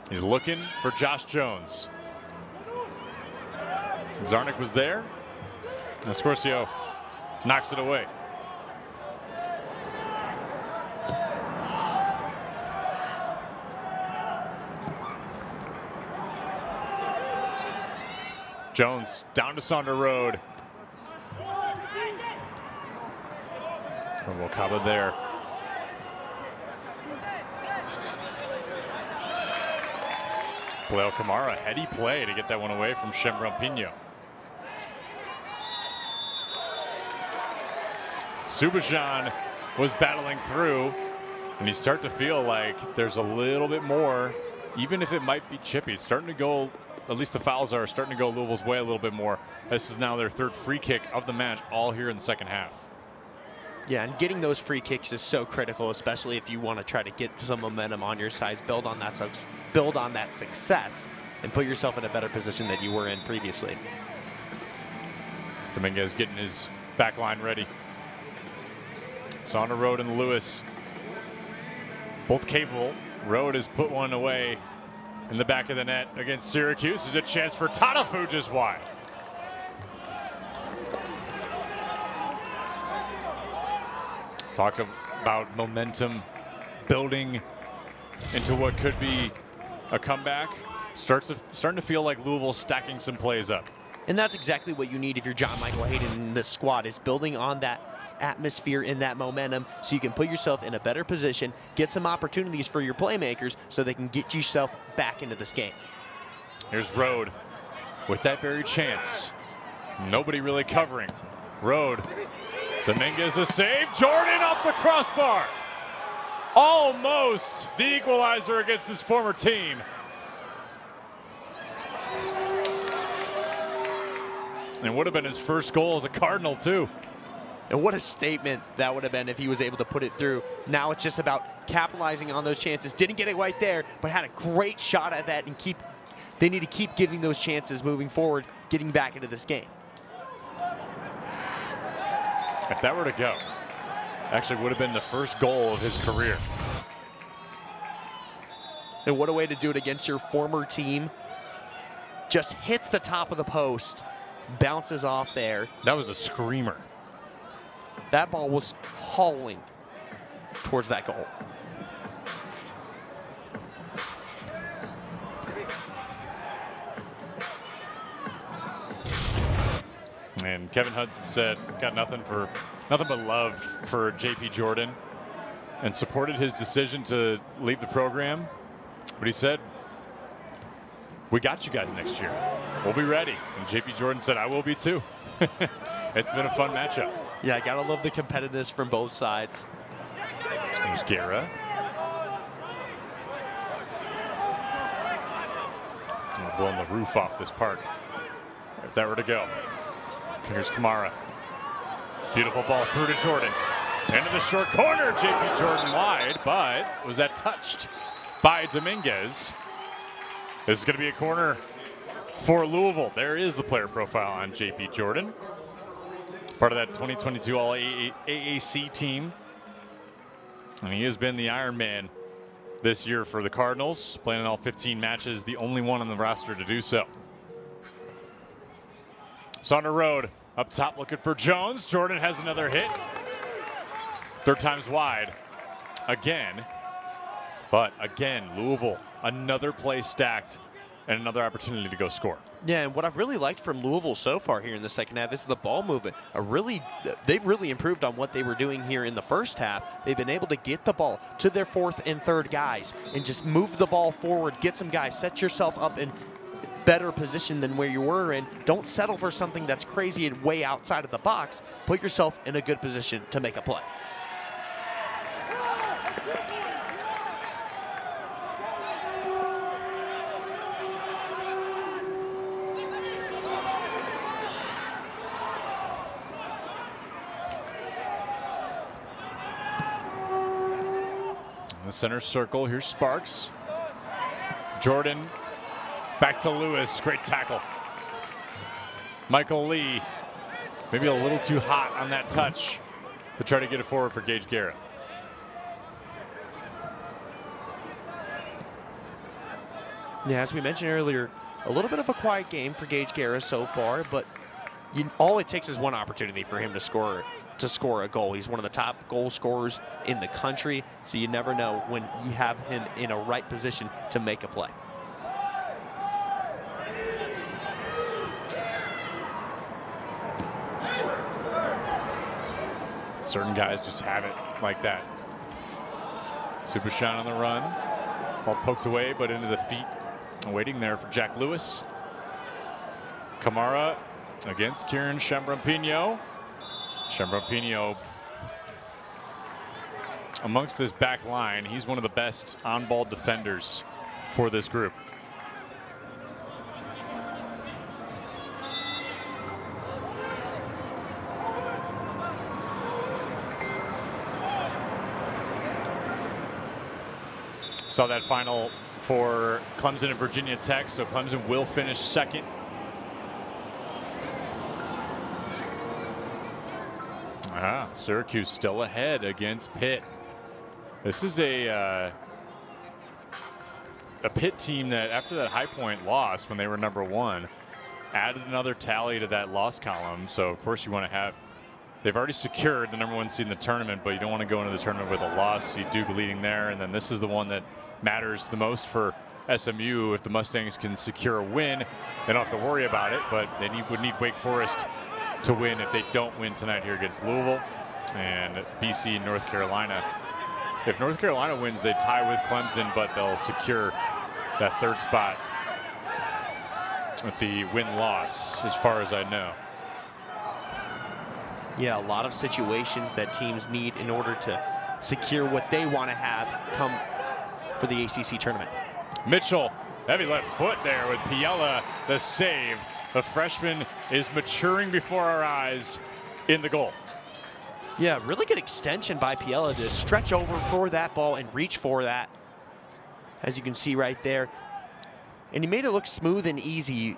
He's looking for Josh Jones. Zarnik was there. And Scorsia knocks it away. Jones down to Sonder Road. Wakaba there. Paleo Kamara, heady play to get that one away from Pino. Subashan was battling through, and you start to feel like there's a little bit more, even if it might be chippy. It's starting to go, at least the fouls are starting to go Louisville's way a little bit more. This is now their third free kick of the match, all here in the second half. Yeah, and getting those free kicks is so critical, especially if you want to try to get some momentum on your side, build on that success, and put yourself in a better position than you were in previously. Dominguez getting his back line ready. Sonder Road and Lewis, both capable. Road has put one away in the back of the net against Syracuse. There's a chance for Tadafu just wide. Talk about momentum building into what could be a comeback. Starting to feel like Louisville stacking some plays up. And that's exactly what you need if you're John Michael Hayden in this squad, is building on that atmosphere and that momentum so you can put yourself in a better position, get some opportunities for your playmakers so they can get yourself back into this game. Here's Road with that very chance. Nobody really covering. Road. Dominguez a save. Jordan off the crossbar. Almost the equalizer against his former team. And would have been his first goal as a Cardinal, too. And what a statement that would have been if he was able to put it through. Now it's just about capitalizing on those chances. Didn't get it right there, but had a great shot at that, and they need to keep giving those chances moving forward, getting back into this game. If that were to go, actually would have been the first goal of his career. And what a way to do it against your former team. Just hits the top of the post, bounces off there. That was a screamer. That ball was hauling. towards that goal. And Kevin Hudson said, got nothing but love for JP Jordan, and supported his decision to leave the program. But he said, we got you guys next year. We'll be ready. And JP Jordan said, I will be too. It's been a fun matchup. Yeah, I gotta love the competitiveness from both sides. Here's Guerra. I'm blowing the roof off this park, if that were to go. Here's Kamara. Beautiful ball through to Jordan. Into the short corner. JP Jordan wide, but was that touched by Dominguez? This is going to be a corner for Louisville. There is the player profile on JP Jordan. Part of that 2022 All-AAC team. And he has been the Iron Man this year for the Cardinals, playing in all 15 matches, the only one on the roster to do so. Saunders Road up top looking for Jones. Jordan has another hit. Third time's wide again. But again, Louisville, another play stacked and another opportunity to go score. Yeah, and what I've really liked from Louisville so far here in the second half is the ball movement. They've really improved on what they were doing here in the first half. They've been able to get the ball to their fourth and third guys and just move the ball forward, get some guys, set yourself up in better position than where you were in. Don't settle for something that's crazy and way outside of the box. Put yourself in a good position to make a play. In the center circle, here's Sparks. Jordan back to Lewis. Great tackle. Michael Lee, maybe a little too hot on that touch to try to get it forward for Gage Guerra. Yeah, as we mentioned earlier, a little bit of a quiet game for Gage Guerra so far, but all it takes is one opportunity for him to score a goal. He's one of the top goal scorers in the country, so you never know when you have him in a right position to make a play. Certain guys just have it like that. Super shot on the run. Ball poked away, but into the feet. Waiting there for Jack Lewis. Kamara against Kieran Chambrampino. Chambrampino amongst this back line, he's one of the best on-ball defenders for this group. Saw that final for Clemson and Virginia Tech, so Clemson will finish second. Syracuse still ahead against Pitt. This is a Pitt team that, after that High Point loss when they were #1, added another tally to that loss column. So of course you want to have, they've already secured the #1 seed in the tournament, but you don't want to go into the tournament with a loss. You do bleeding there, and then this is the one that matters the most for SMU. If the Mustangs can secure a win, they don't have to worry about it, but they would need Wake Forest to win if they don't win tonight here against Louisville. And BC and North Carolina. If North Carolina wins, they tie with Clemson, but they'll secure that third spot with the win-loss, as far as I know. Yeah, a lot of situations that teams need in order to secure what they want to have come for the ACC tournament. Mitchell, heavy left foot there with Piella, the save. The freshman is maturing before our eyes in the goal. Yeah, really good extension by Piella to stretch over for that ball and reach for that, as you can see right there. And he made it look smooth and easy.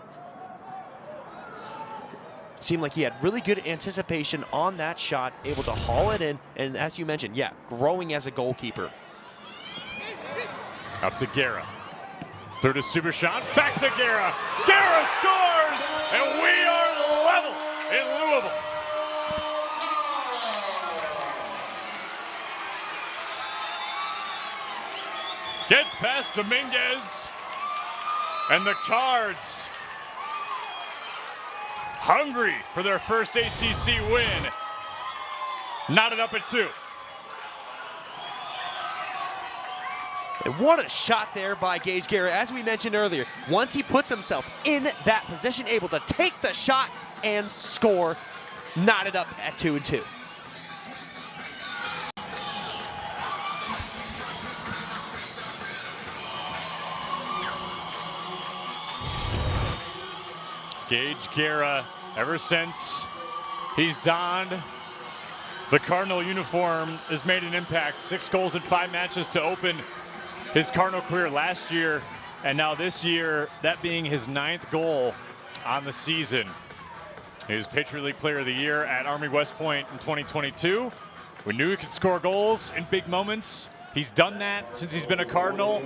It seemed like he had really good anticipation on that shot, able to haul it in, and as you mentioned, yeah, growing as a goalkeeper. Up to Guerra. Through to Supershot, back to Guerra. Guerra scores, and we are level in Louisville. Gets past Dominguez. And the Cards, hungry for their first ACC win, knotted up at 2. And what a shot there by Gage Guerra. As we mentioned earlier, once he puts himself in that position, able to take the shot and score, knotted up at 2-2. Gage Guerra, ever since he's donned the Cardinal uniform, has made an impact. 6 goals in 5 matches to open his Cardinal career last year, and now this year, that being his 9th goal on the season. He was Patriot League Player of the Year at Army West Point in 2022. We knew he could score goals in big moments. He's done that since he's been a Cardinal.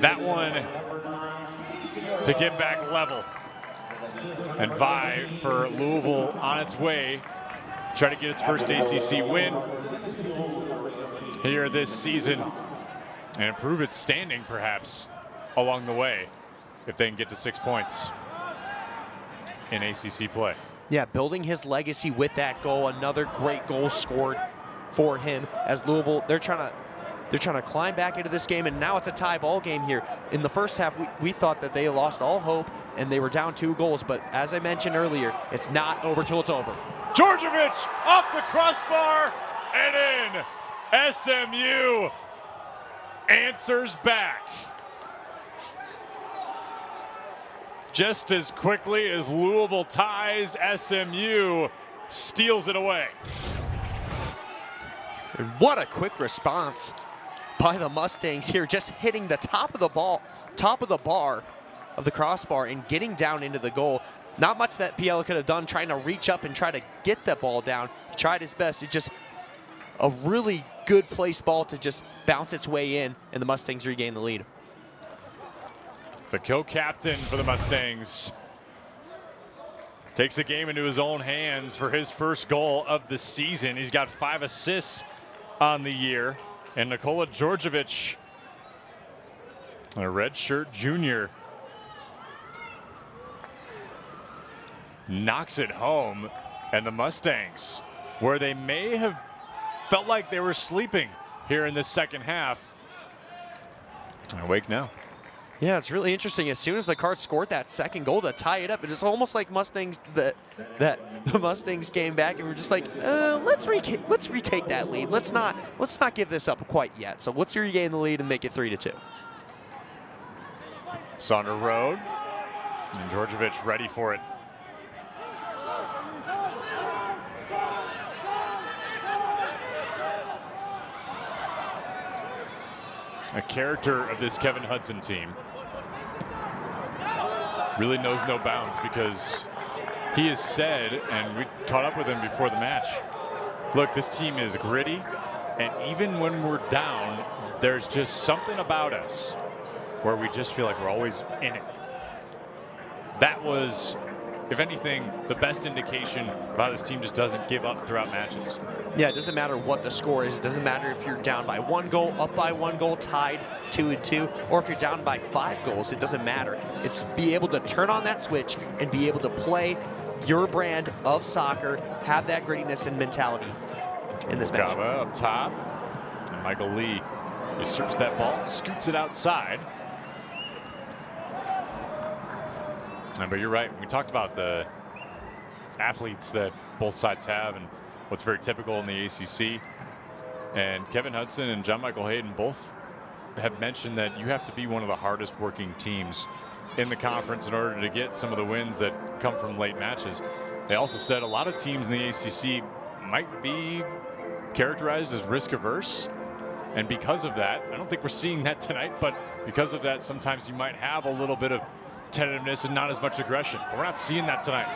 That one to get back level and vie for Louisville on its way, try to get its first ACC win here this season and improve its standing perhaps along the way if they can get to 6 points in ACC play. Yeah, building his legacy with that goal, another great goal scored for him as Louisville, they're trying to climb back into this game, and now it's a tie ball game here. In the first half, we thought that they lost all hope and they were down 2 goals, but as I mentioned earlier, it's not over till it's over. Djordjevic off the crossbar and in. SMU answers back. Just as quickly as Louisville ties, SMU steals it away. And what a quick response by the Mustangs here, just hitting the top of the bar of the crossbar and getting down into the goal. Not much that Piella could have done trying to reach up and try to get that ball down. He tried his best. It just a really good placed ball to just bounce its way in, and the Mustangs regain the lead. The co-captain for the Mustangs takes the game into his own hands for his first goal of the season. He's got 5 assists on the year. And Nikola Djordjevic, a redshirt junior, knocks it home. And the Mustangs, where they may have felt like they were sleeping here in this second half, are awake now. Yeah, it's really interesting. As soon as the Cards scored that second goal to tie it up, it's almost like Mustangs that the Mustangs came back and were just like, let's retake that lead. Let's not give this up quite yet. So let's regain the lead and make it 3-2. Saunders Road, and Djordjevic ready for it. A character of this Kevin Hudson team really knows no bounds, because he has said, and we caught up with him before the match, look, this team is gritty, and even when we're down, there's just something about us where we just feel like we're always in it. That was, if anything, the best indication of how this team just doesn't give up throughout matches. Yeah, it doesn't matter what the score is. It doesn't matter if you're down by 1 goal, up by 1 goal, tied 2-2, or if you're down by 5 goals. It doesn't matter. It's be able to turn on that switch and be able to play your brand of soccer, have that grittiness and mentality in this match. Gava up top, and Michael Lee usurps that ball, scoots it outside. But you're right. We talked about the athletes that both sides have and what's very typical in the ACC. And Kevin Hudson and John Michael Hayden both have mentioned that you have to be one of the hardest working teams in the conference in order to get some of the wins that come from late matches. They also said a lot of teams in the ACC might be characterized as risk averse. And because of that, I don't think we're seeing that tonight, but because of that, sometimes you might have a little bit of tentativeness and not as much aggression. But we're not seeing that tonight.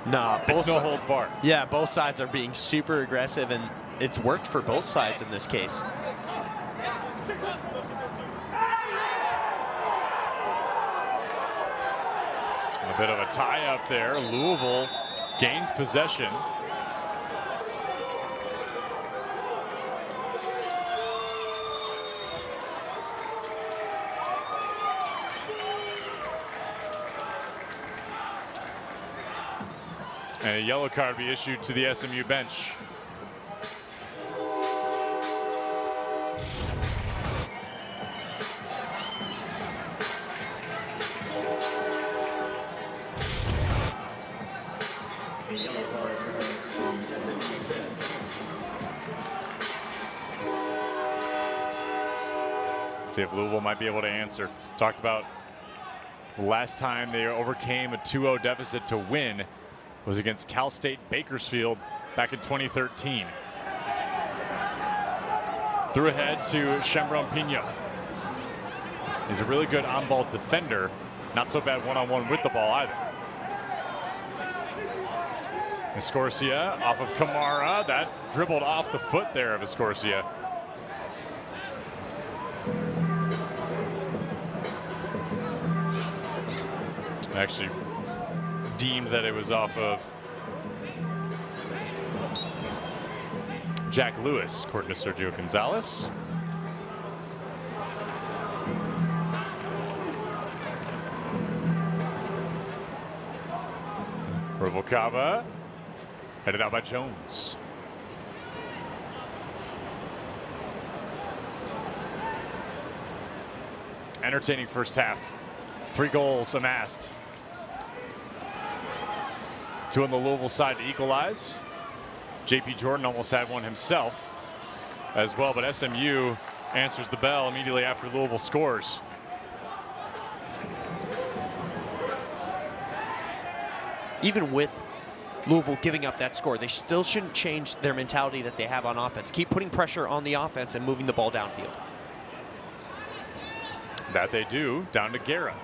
Nah, It's no holds barred. Yeah, both sides are being super aggressive, and it's worked for both sides in this case. A bit of a tie up there. Louisville gains possession. And a yellow card be issued to the SMU bench. See if Louisville might be able to answer. Talked about the last time they overcame a 2-0 deficit to win was against Cal State Bakersfield back in 2013. Threw ahead to Chembron Pino. He's a really good on-ball defender. Not so bad one-on-one with the ball either. Escorcia off of Kamara. That dribbled off the foot there of Escorcia. Actually deemed that it was off of Jack Lewis, according to Sergio Gonzalez. Rubalcaba headed out by Jones. Entertaining first half. 3 goals amassed. 2 on the Louisville side to equalize. J.P. Jordan almost had one himself as well, but SMU answers the bell immediately after Louisville scores. Even with Louisville giving up that score, they still shouldn't change their mentality that they have on offense. Keep putting pressure on the offense and moving the ball downfield. That they do, down to Guerra.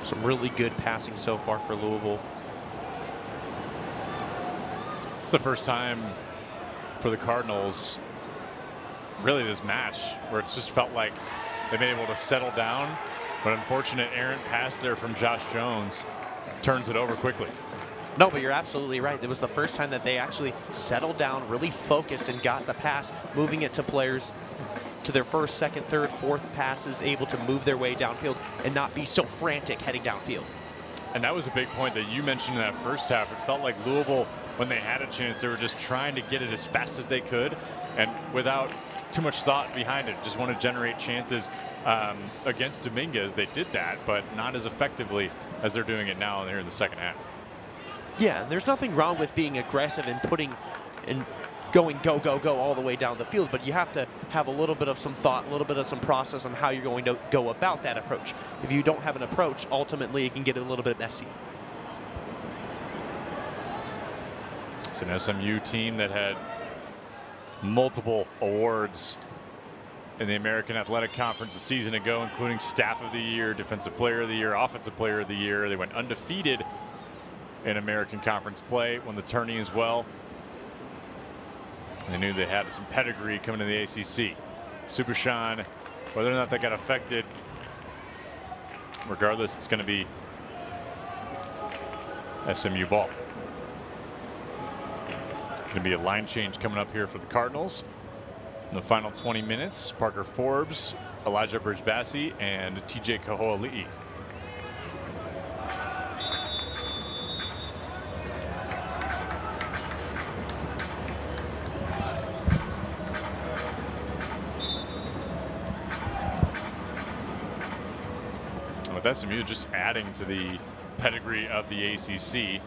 Some really good passing so far for Louisville. It's the first time for the Cardinals, really this match, where it's just felt like they've been able to settle down. But unfortunate errant pass there from Josh Jones turns it over quickly. No, but you're absolutely right. It was the first time that they actually settled down, really focused, and got the pass, moving it to players to their first, second, third, fourth passes, able to move their way downfield and not be so frantic heading downfield. And that was a big point that you mentioned in that first half. It felt like Louisville, when they had a chance, they were just trying to get it as fast as they could and without too much thought behind it. Just want to generate chances against Dominguez. They did that, but not as effectively as they're doing it now here in the second half. Yeah, and there's nothing wrong with being aggressive and going go, go, go all the way down the field, but you have to have a little bit of some thought, a little bit of some process on how you're going to go about that approach. If you don't have an approach, ultimately it can get a little bit messy. It's an SMU team that had multiple awards in the American Athletic Conference a season ago, including Staff of the Year, Defensive Player of the Year, Offensive Player of the Year. They went undefeated in American Conference play, won the tourney as well. They knew they had some pedigree coming to the ACC. Supershan, whether or not that got affected, regardless, it's going to be SMU ball. Going to be a line change coming up here for the Cardinals. In the final 20 minutes, Parker Forbes, Elijah Bridge-Bassey, and TJ Kaho'ali'i. With SMU just adding to the pedigree of the ACC.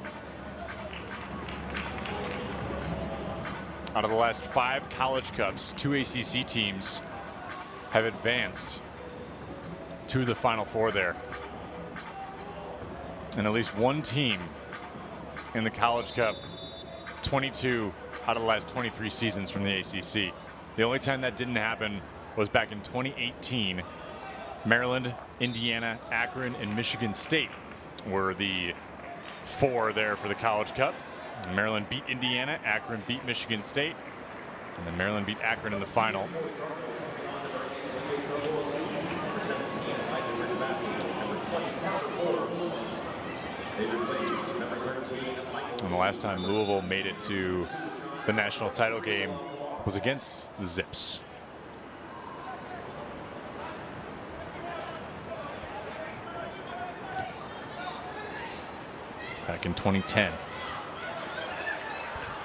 Out of the last 5 College Cups, 2 ACC teams have advanced to the Final Four there. And at least one team in the College Cup, 22 out of the last 23 seasons from the ACC. The only time that didn't happen was back in 2018. Maryland, Indiana, Akron, and Michigan State were the 4 there for the College Cup. Maryland beat Indiana, Akron beat Michigan State, and then Maryland beat Akron in the final. And the last time Louisville made it to the national title game was against the Zips. Back in 2010.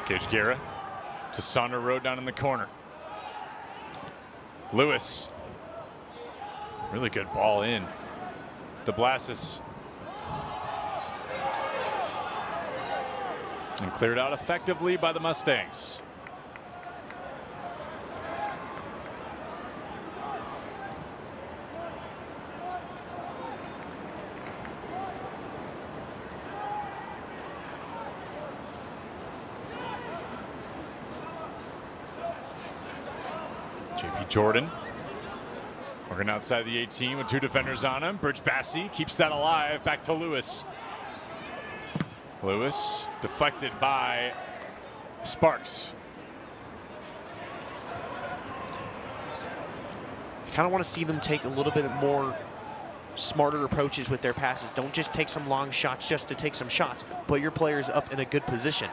Gage Guerra to Saunders Road down in the corner. Lewis. Really good ball in. DeBlasis. And cleared out effectively by the Mustangs. JP Jordan working outside the 18 with 2 defenders on him. Bridge Bassey keeps that alive. Back to Lewis. Lewis deflected by Sparks. I kind of want to see them take a little bit more smarter approaches with their passes. Don't just take some long shots just to take some shots. Put your players up in a good position.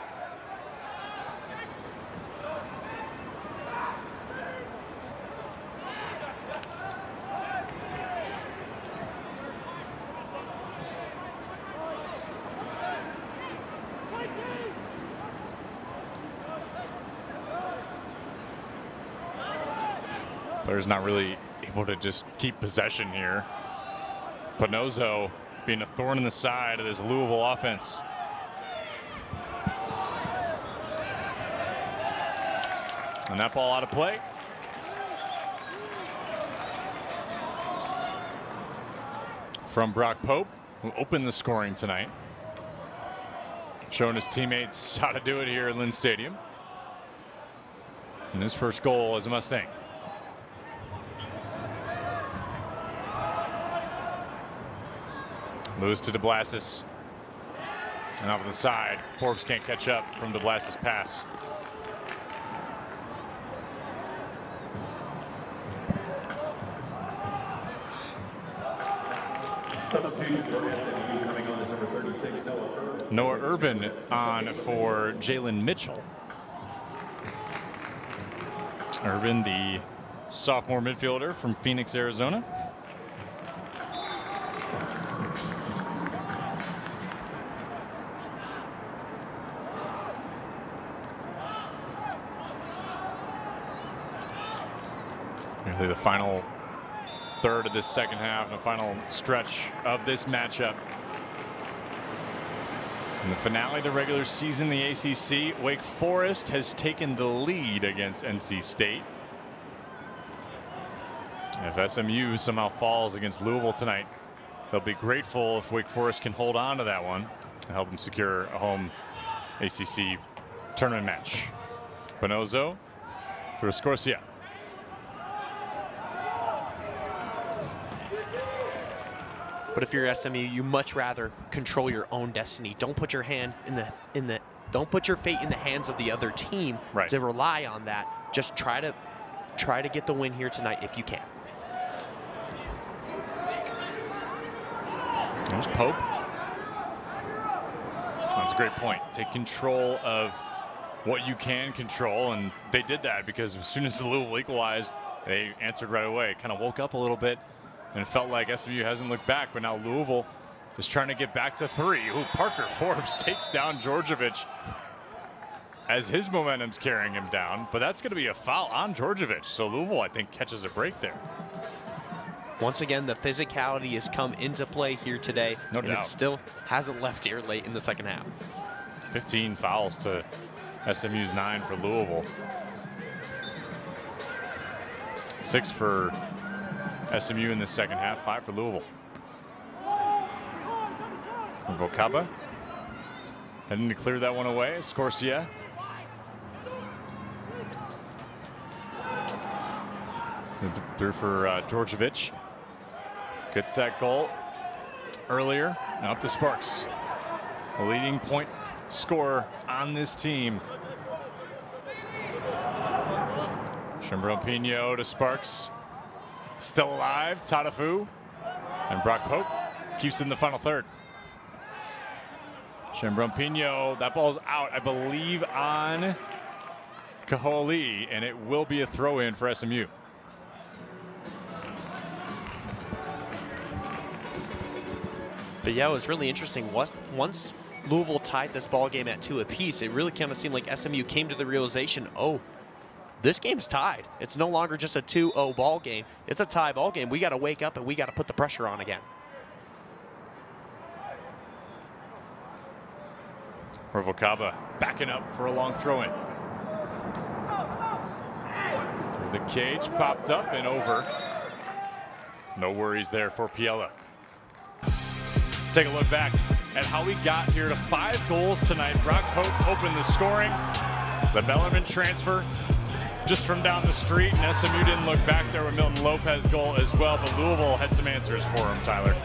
Players not really able to just keep possession here. Panozzo being a thorn in the side of this Louisville offense. And that ball out of play. From Brock Pope, who opened the scoring tonight. Showing his teammates how to do it here at Lynn Stadium. And his first goal as a Mustang. Lewis to DeBlasis. And off the side, Forbes can't catch up from DeBlasis' pass. Substitution for SMU coming on is number 36, Noah Irvin on for Jalen Mitchell. Irvin, the sophomore midfielder from Phoenix, Arizona. Nearly the final third of this second half and the final stretch of this matchup. In the finale of the regular season, the ACC, Wake Forest has taken the lead against NC State. If SMU somehow falls against Louisville tonight, they'll be grateful if Wake Forest can hold on to that one and help them secure a home ACC tournament match. Panozzo through Escorcia. But if you're SMU, you much rather control your own destiny. Don't put your hand don't put your fate in the hands of the other team to rely on that. Just try to get the win here tonight if you can. There's Pope. That's a great point. Take control of what you can control, and they did that because as soon as the Louisville equalized, they answered right away. Kind of woke up a little bit. And it felt like SMU hasn't looked back, but now Louisville is trying to get back to 3. Ooh, Parker Forbes takes down Djordjevic as his momentum's carrying him down, but that's going to be a foul on Djordjevic. So Louisville, I think, catches a break there. Once again, the physicality has come into play here today. No doubt. It still hasn't left here late in the second half. 15 fouls to SMU's 9 for Louisville. 6 for SMU in the second half, 5 for Louisville. And Vocaba heading to clear that one away. Escorcia. Through for Djordjevic. Gets that goal earlier. Now up to Sparks. The leading point scorer on this team. Chimbro Pino to Sparks. Still alive, Tadafu. And Brock Pope keeps in the final third. Chambrompino, that ball's out, I believe, on Kaholi, and it will be a throw-in for SMU. But yeah, it was really interesting. Once Louisville tied this ball game at 2 apiece, it really kind of seemed like SMU came to the realization, oh, this game's tied. It's no longer just a 2-0 ball game. It's a tie ball game. We got to wake up and we got to put the pressure on again. Ruvalcaba backing up for a long throw-in. The cage popped up and over. No worries there for Piella. Take a look back at how we got here to 5 goals tonight. Brock Pope opened the scoring. The Bellarmine transfer just from down the street, and SMU didn't look back there with Milton Lopez goal as well, but Louisville had some answers for him, Tyler.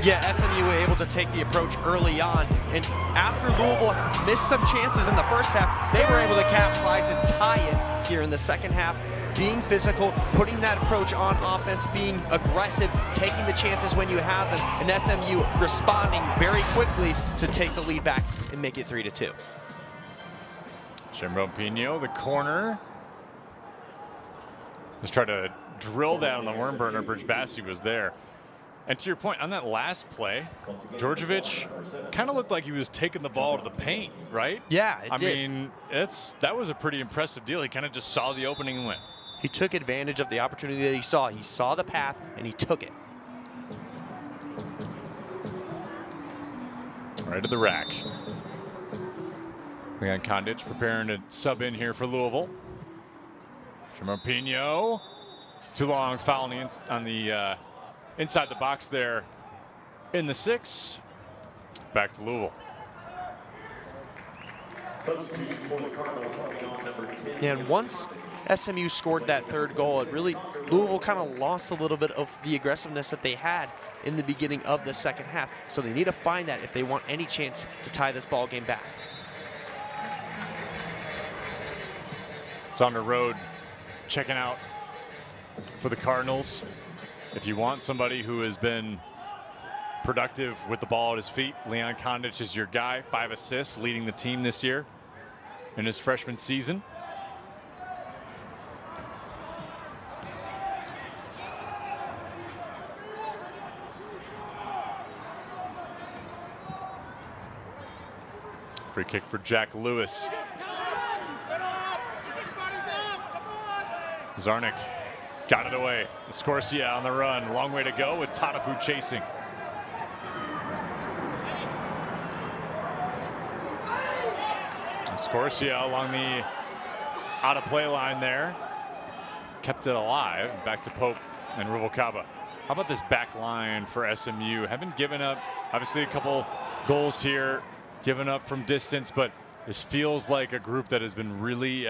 Yeah, SMU were able to take the approach early on, and after Louisville missed some chances in the first half, they were able to capitalize and tie it here in the second half. Being physical, putting that approach on offense, being aggressive, taking the chances when you have them, and SMU responding very quickly to take the lead back and make it 3-2. Chambrompino, the corner. Let's try to drill that on the worm burner. Bridge Bassi was there. And to your point, on that last play, Djordjevic kind of looked like he was taking the ball to the paint, right? Yeah, it did. I mean, that was a pretty impressive deal. He kind of just saw the opening and went. He took advantage of the opportunity that he saw. He saw the path, and he took it. Right to the rack. Leon Kondic preparing to sub in here for Louisville. Chambrompino, too long foul on the inside the box there in the 6. Back to Louisville. Substitution for the Cardinals coming on number 10. And once SMU scored that 3rd goal, it really, Louisville kind of lost a little bit of the aggressiveness that they had in the beginning of the second half. So they need to find that if they want any chance to tie this ball game back. It's on the road, checking out for the Cardinals. If you want somebody who has been productive with the ball at his feet, Leon Kondic is your guy. 5 assists, leading the team this year in his freshman season. Free kick for Jack Lewis. Zarnik got it away. Escorcia on the run. Long way to go with Tatafu chasing. Escorcia along the out of play line there. Kept it alive. Back to Pope and Ruvalcaba. How about this back line for SMU? Haven't given up, obviously a couple goals here, given up from distance, but this feels like a group that has been really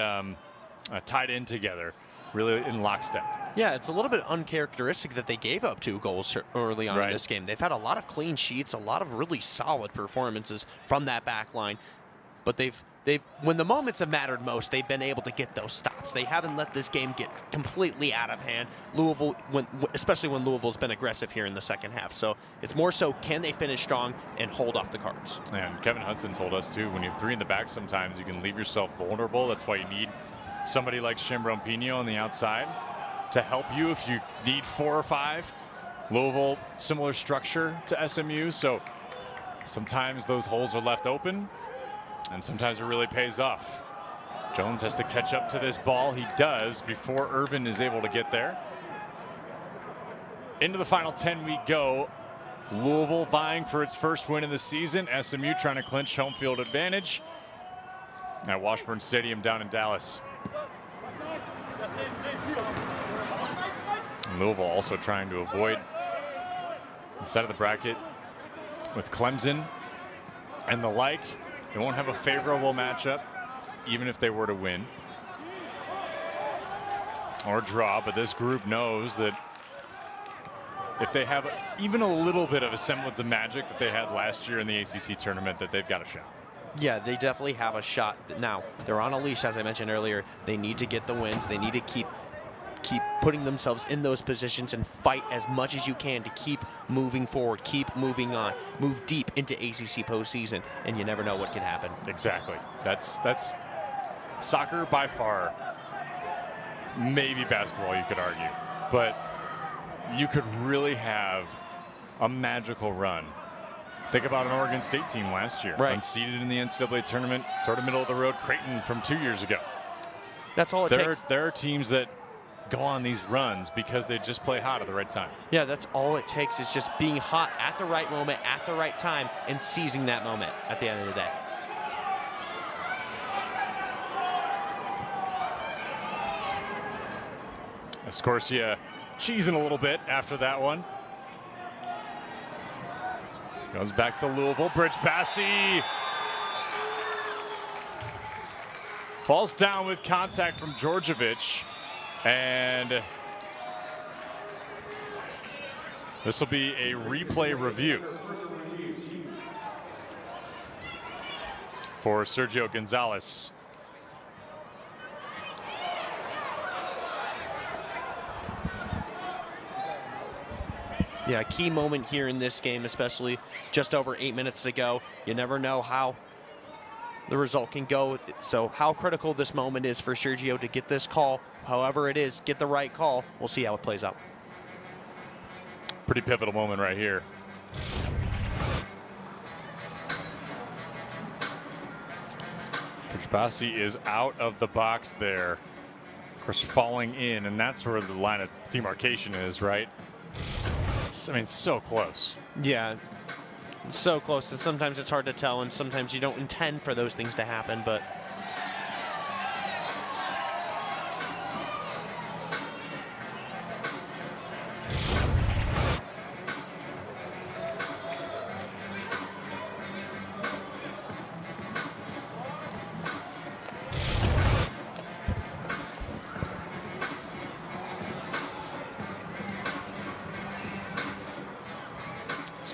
tied in together, really in lockstep. Yeah, it's a little bit uncharacteristic that they gave up 2 goals early on in this game. They've had a lot of clean sheets, a lot of really solid performances from that back line. But they've when the moments have mattered most, they've been able to get those stops. They haven't let this game get completely out of hand. Louisville, especially when Louisville's been aggressive here in the second half. So it's more so, can they finish strong and hold off the Cards? And Kevin Hudson told us too, when you have 3 in the back, sometimes you can leave yourself vulnerable. That's why you need somebody like Chambrompino on the outside to help you if you need 4 or 5. Louisville, similar structure to SMU, so sometimes those holes are left open, and sometimes it really pays off. Jones has to catch up to this ball. He does before Irvin is able to get there. Into the final 10 we go. Louisville vying for its first win of the season. SMU trying to clinch home field advantage at Washburn Stadium down in Dallas. And Louisville also trying to avoid inside of the bracket with Clemson and the like. They won't have a favorable matchup even if they were to win or draw, but this group knows that if they have even a little bit of a semblance of magic that they had last year in the ACC tournament, that they've got a shot. Yeah, they definitely have a shot. Now, they're on a leash, as I mentioned earlier. They need to get the wins. They need to keep keep putting themselves in those positions and fight as much as you can to keep moving forward, keep moving on, move deep into ACC postseason, and you never know what can happen. Exactly. That's soccer by far. Maybe basketball, you could argue, but you could really have a magical run. Think about an Oregon State team last year, right, unseeded in the NCAA tournament, sort of middle of the road. Creighton from 2 years ago. That's all it takes. There are teams that go on these runs because they just play hot at the right time. Yeah, that's all it takes, is just being hot at the right moment, at the right time, and seizing that moment at the end of the day. Escorcia cheesing a little bit after that one. Goes back to Louisville. Bridge Bassi falls down with contact from Djordjevic, and this will be a replay review for Sergio Gonzalez. Yeah, key moment here in this game, especially just over 8 minutes to go. You never know how the result can go. So how critical this moment is for Sergio to get this call, however it is, get the right call. We'll see how it plays out. Pretty pivotal moment right here. Bassi is out of the box there. Of course, falling in, and that's where the line of demarcation is, right? I mean, so close. Yeah, so close. And sometimes it's hard to tell, and sometimes you don't intend for those things to happen, but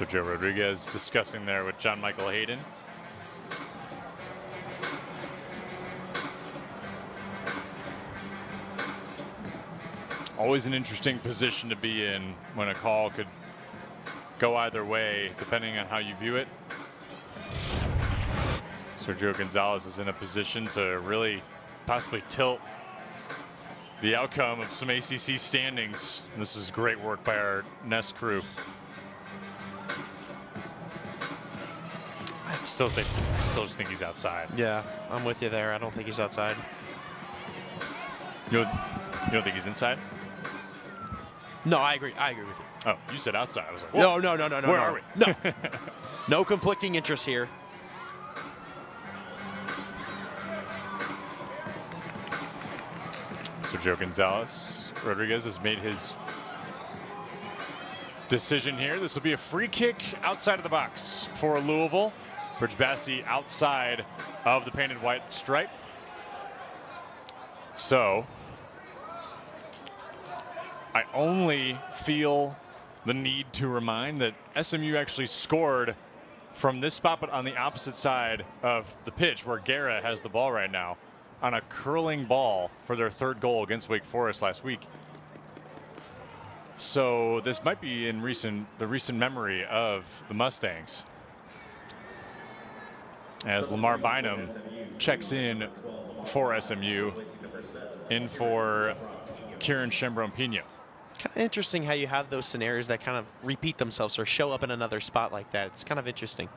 Joe Rodriguez discussing there with John Michael Hayden. Always an interesting position to be in when a call could go either way, depending on how you view it. Sergio Gonzalez is in a position to really possibly tilt the outcome of some ACC standings. And this is great work by our Nest crew. I still just think he's outside. yeah, I'm with you there. I don't think he's outside. You don't think he's inside? No, I agree. I agree with you. Oh, you said outside. I was like, No. Where are we? No. No conflicting interests here. Sergio Gonzalez Rodriguez has made his decision here. This will be a free kick outside of the box for Louisville. Bridge Bassi outside of the painted white stripe. So I only feel the need to remind that SMU actually scored from this spot, but on the opposite side of the pitch where Guerra has the ball right now, on a curling ball for their third goal against Wake Forest last week. So this might be in the recent memory of the Mustangs, as Lamar Bynum checks in for SMU, in for Kieran Shembrone-Pino. Kind of interesting how you have those scenarios that kind of repeat themselves or show up in another spot like that. It's kind of interesting.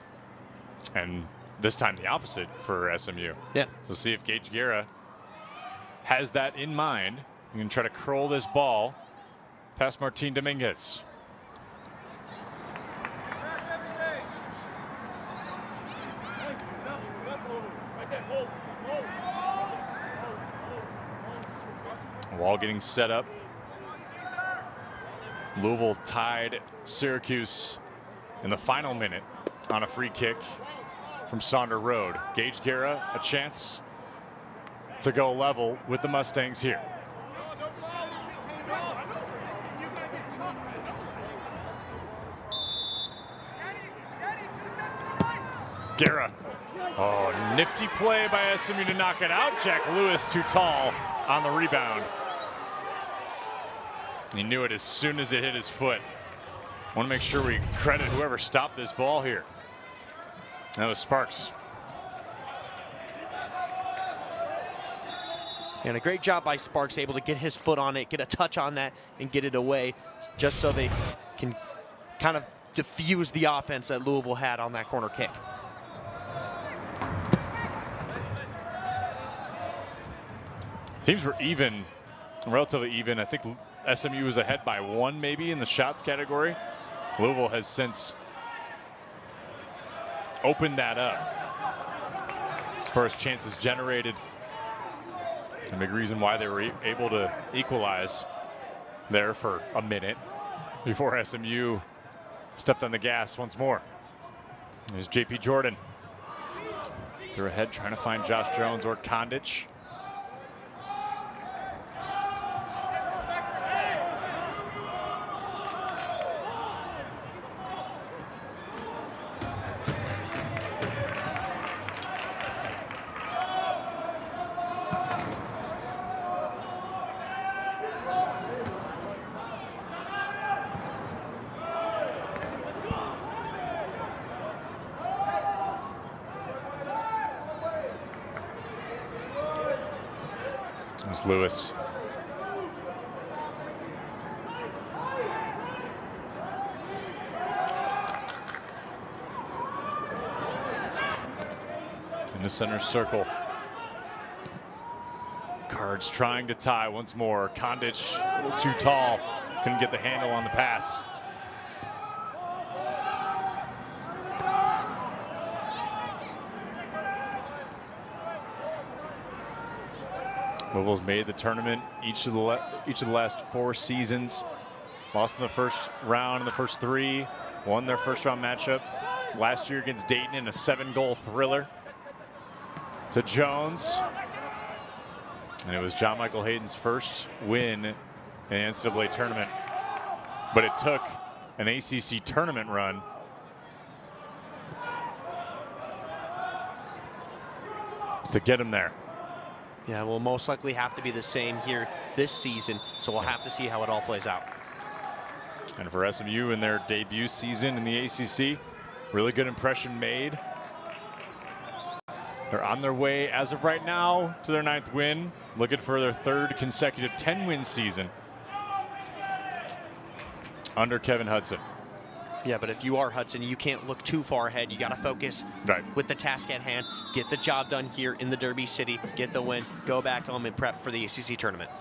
And this time the opposite for SMU. Yeah. So see if Gage Guerra has that in mind. You can try to curl this ball past Martin Dominguez. Wall getting set up. Louisville tied Syracuse in the final minute on a free kick from Sonder Road. Gage Guerra, a chance to go level with the Mustangs here. Guerra. Oh, nifty play by SMU to knock it out. Jack Lewis too tall on the rebound. He knew it as soon as it hit his foot. Want to make sure we credit whoever stopped this ball here. That was Sparks. And a great job by Sparks, able to get his foot on it, get a touch on that, and get it away, just so they can kind of diffuse the offense that Louisville had on that corner kick. Teams were even, relatively even. I think SMU was ahead by 1 maybe in the shots category. Louisville has since opened that up as far as chances generated. A big reason why they were able to equalize there for a minute before SMU stepped on the gas once more. There's JP Jordan. They're ahead trying to find Josh Jones or Kondich. Lewis. In the center circle. Cards trying to tie once more. Kondich a little too tall. Couldn't get the handle on the pass. Louisville's made the tournament each of the last 4 seasons. Lost in the first round in the first 3. Won their first round matchup last year against Dayton in a 7-goal thriller. To Jones. And it was John Michael Hayden's first win in the NCAA tournament. But it took an ACC tournament run to get him there. Yeah, will most likely have to be the same here this season, so we'll have to see how it all plays out. And for SMU in their debut season in the ACC, really good impression made. They're on their way as of right now to their 9th win, looking for their 3rd consecutive 10-win season under Kevin Hudson. Yeah, but if you are Hudson, you can't look too far ahead. You got to focus with the task at hand, get the job done here in the Derby City, get the win, go back home and prep for the ACC tournament.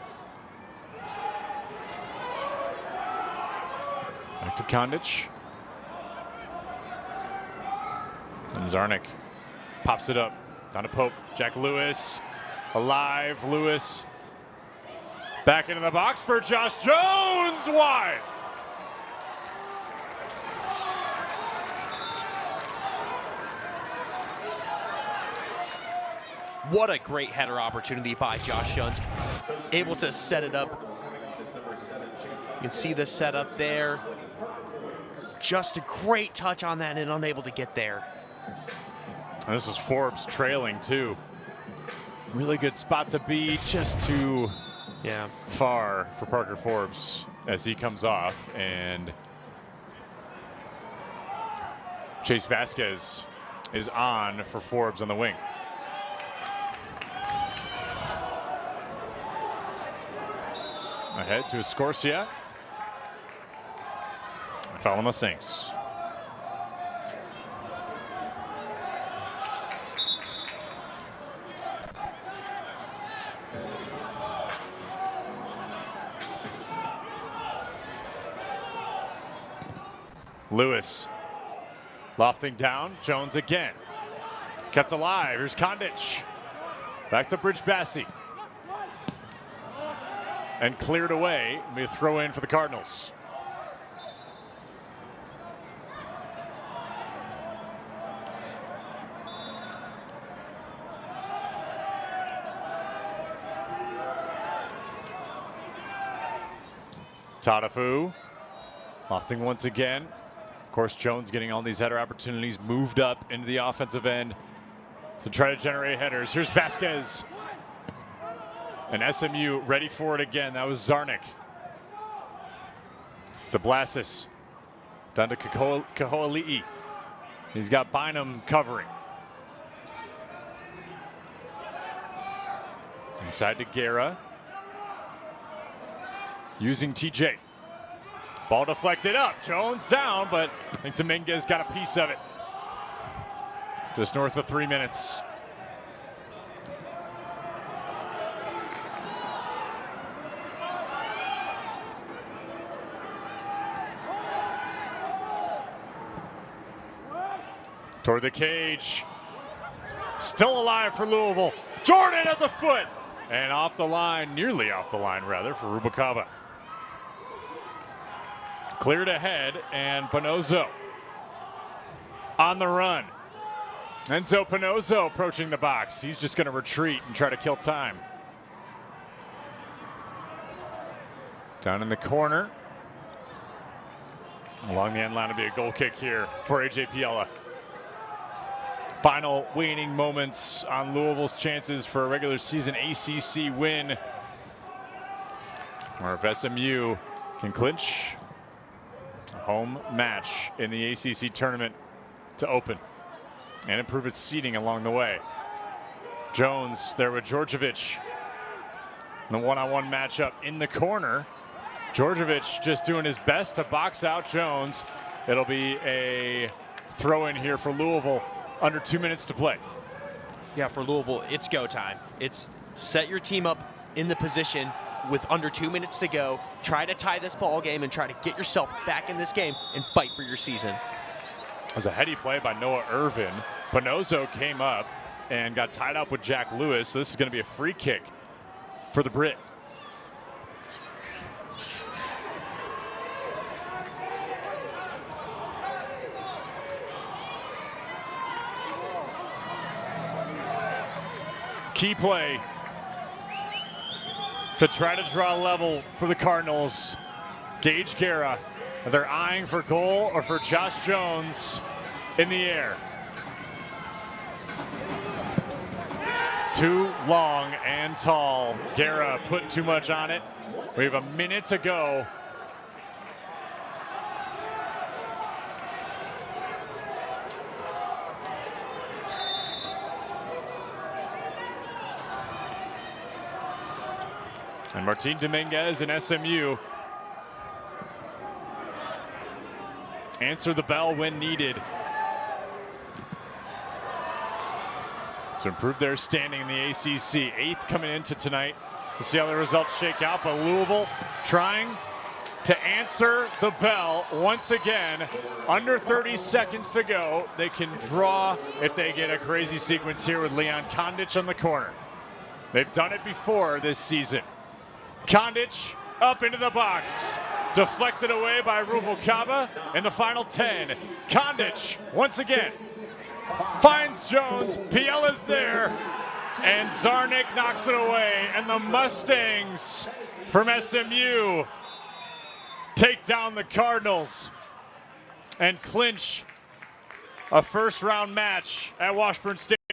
Back to Kondich. And Zarnik pops it up. Down to Pope. Jack Lewis. Alive. Lewis. Back into the box for Josh Jones. Wide. What a great header opportunity by Josh Jones. Able to set it up. You can see the setup there. Just a great touch on that and unable to get there. And this was Forbes trailing too. Really good spot to be, just too far for Parker Forbes as he comes off. And Chase Vasquez is on for Forbes on the wing. Ahead to Escorcia. Foul on Mustangs. Lewis lofting down. Jones again. Kept alive. Here's Kondich. Back to Bridge Bassi. And cleared away. May throw in for the Cardinals. Tadafu lofting once again. Of course, Jones getting all these header opportunities, moved up into the offensive end to try to generate headers. Here's Vasquez. And SMU ready for it again. That was Zarnik. DeBlasis down to Kaho'ali'i. He's got Bynum covering. Inside to Guerra. Using TJ. Ball deflected up. Jones down, but I think Dominguez got a piece of it. Just north of 3 minutes. Toward the cage. Still alive for Louisville. Jordan at the foot. And off the line, nearly off the line rather, for Rubalcaba. Cleared ahead, and Pinozo on the run. Enzo Pinozo approaching the box. He's just going to retreat and try to kill time. Down in the corner. Along the end line will be a goal kick here for AJ Piella. Final waning moments on Louisville's chances for a regular season ACC win. Or if SMU can clinch a home match in the ACC tournament to open and improve its seeding along the way. Jones there with Djordjevic. The one-on-one matchup in the corner. Djordjevic just doing his best to box out Jones. It'll be a throw in here for Louisville. Under 2 minutes to play. Yeah, for Louisville, it's go time. It's set your team up in the position with under 2 minutes to go. Try to tie this ball game and try to get yourself back in this game and fight for your season. As a heady play by Noah Irvin. Pinozo came up and got tied up with Jack Lewis. So this is going to be a free kick for the Brit. Key play to try to draw level for the Cardinals. Gage Guerra. They're eyeing for goal or for Josh Jones in the air. Too long and tall. Guerra put too much on it. We have a minute to go. And Martin Dominguez and SMU answer the bell when needed to improve their standing in the ACC. 8th coming into tonight. We'll see how the results shake out, but Louisville trying to answer the bell once again. Under 30 seconds to go. They can draw if they get a crazy sequence here with Leon Kondic on the corner. They've done it before this season. Kondic up into the box. Deflected away by Rubalcaba in the final 10. Kondic once again finds Jones. Piella's there. And Zarnik knocks it away. And the Mustangs from SMU take down the Cardinals and clinch a first round match at Washburn Stadium.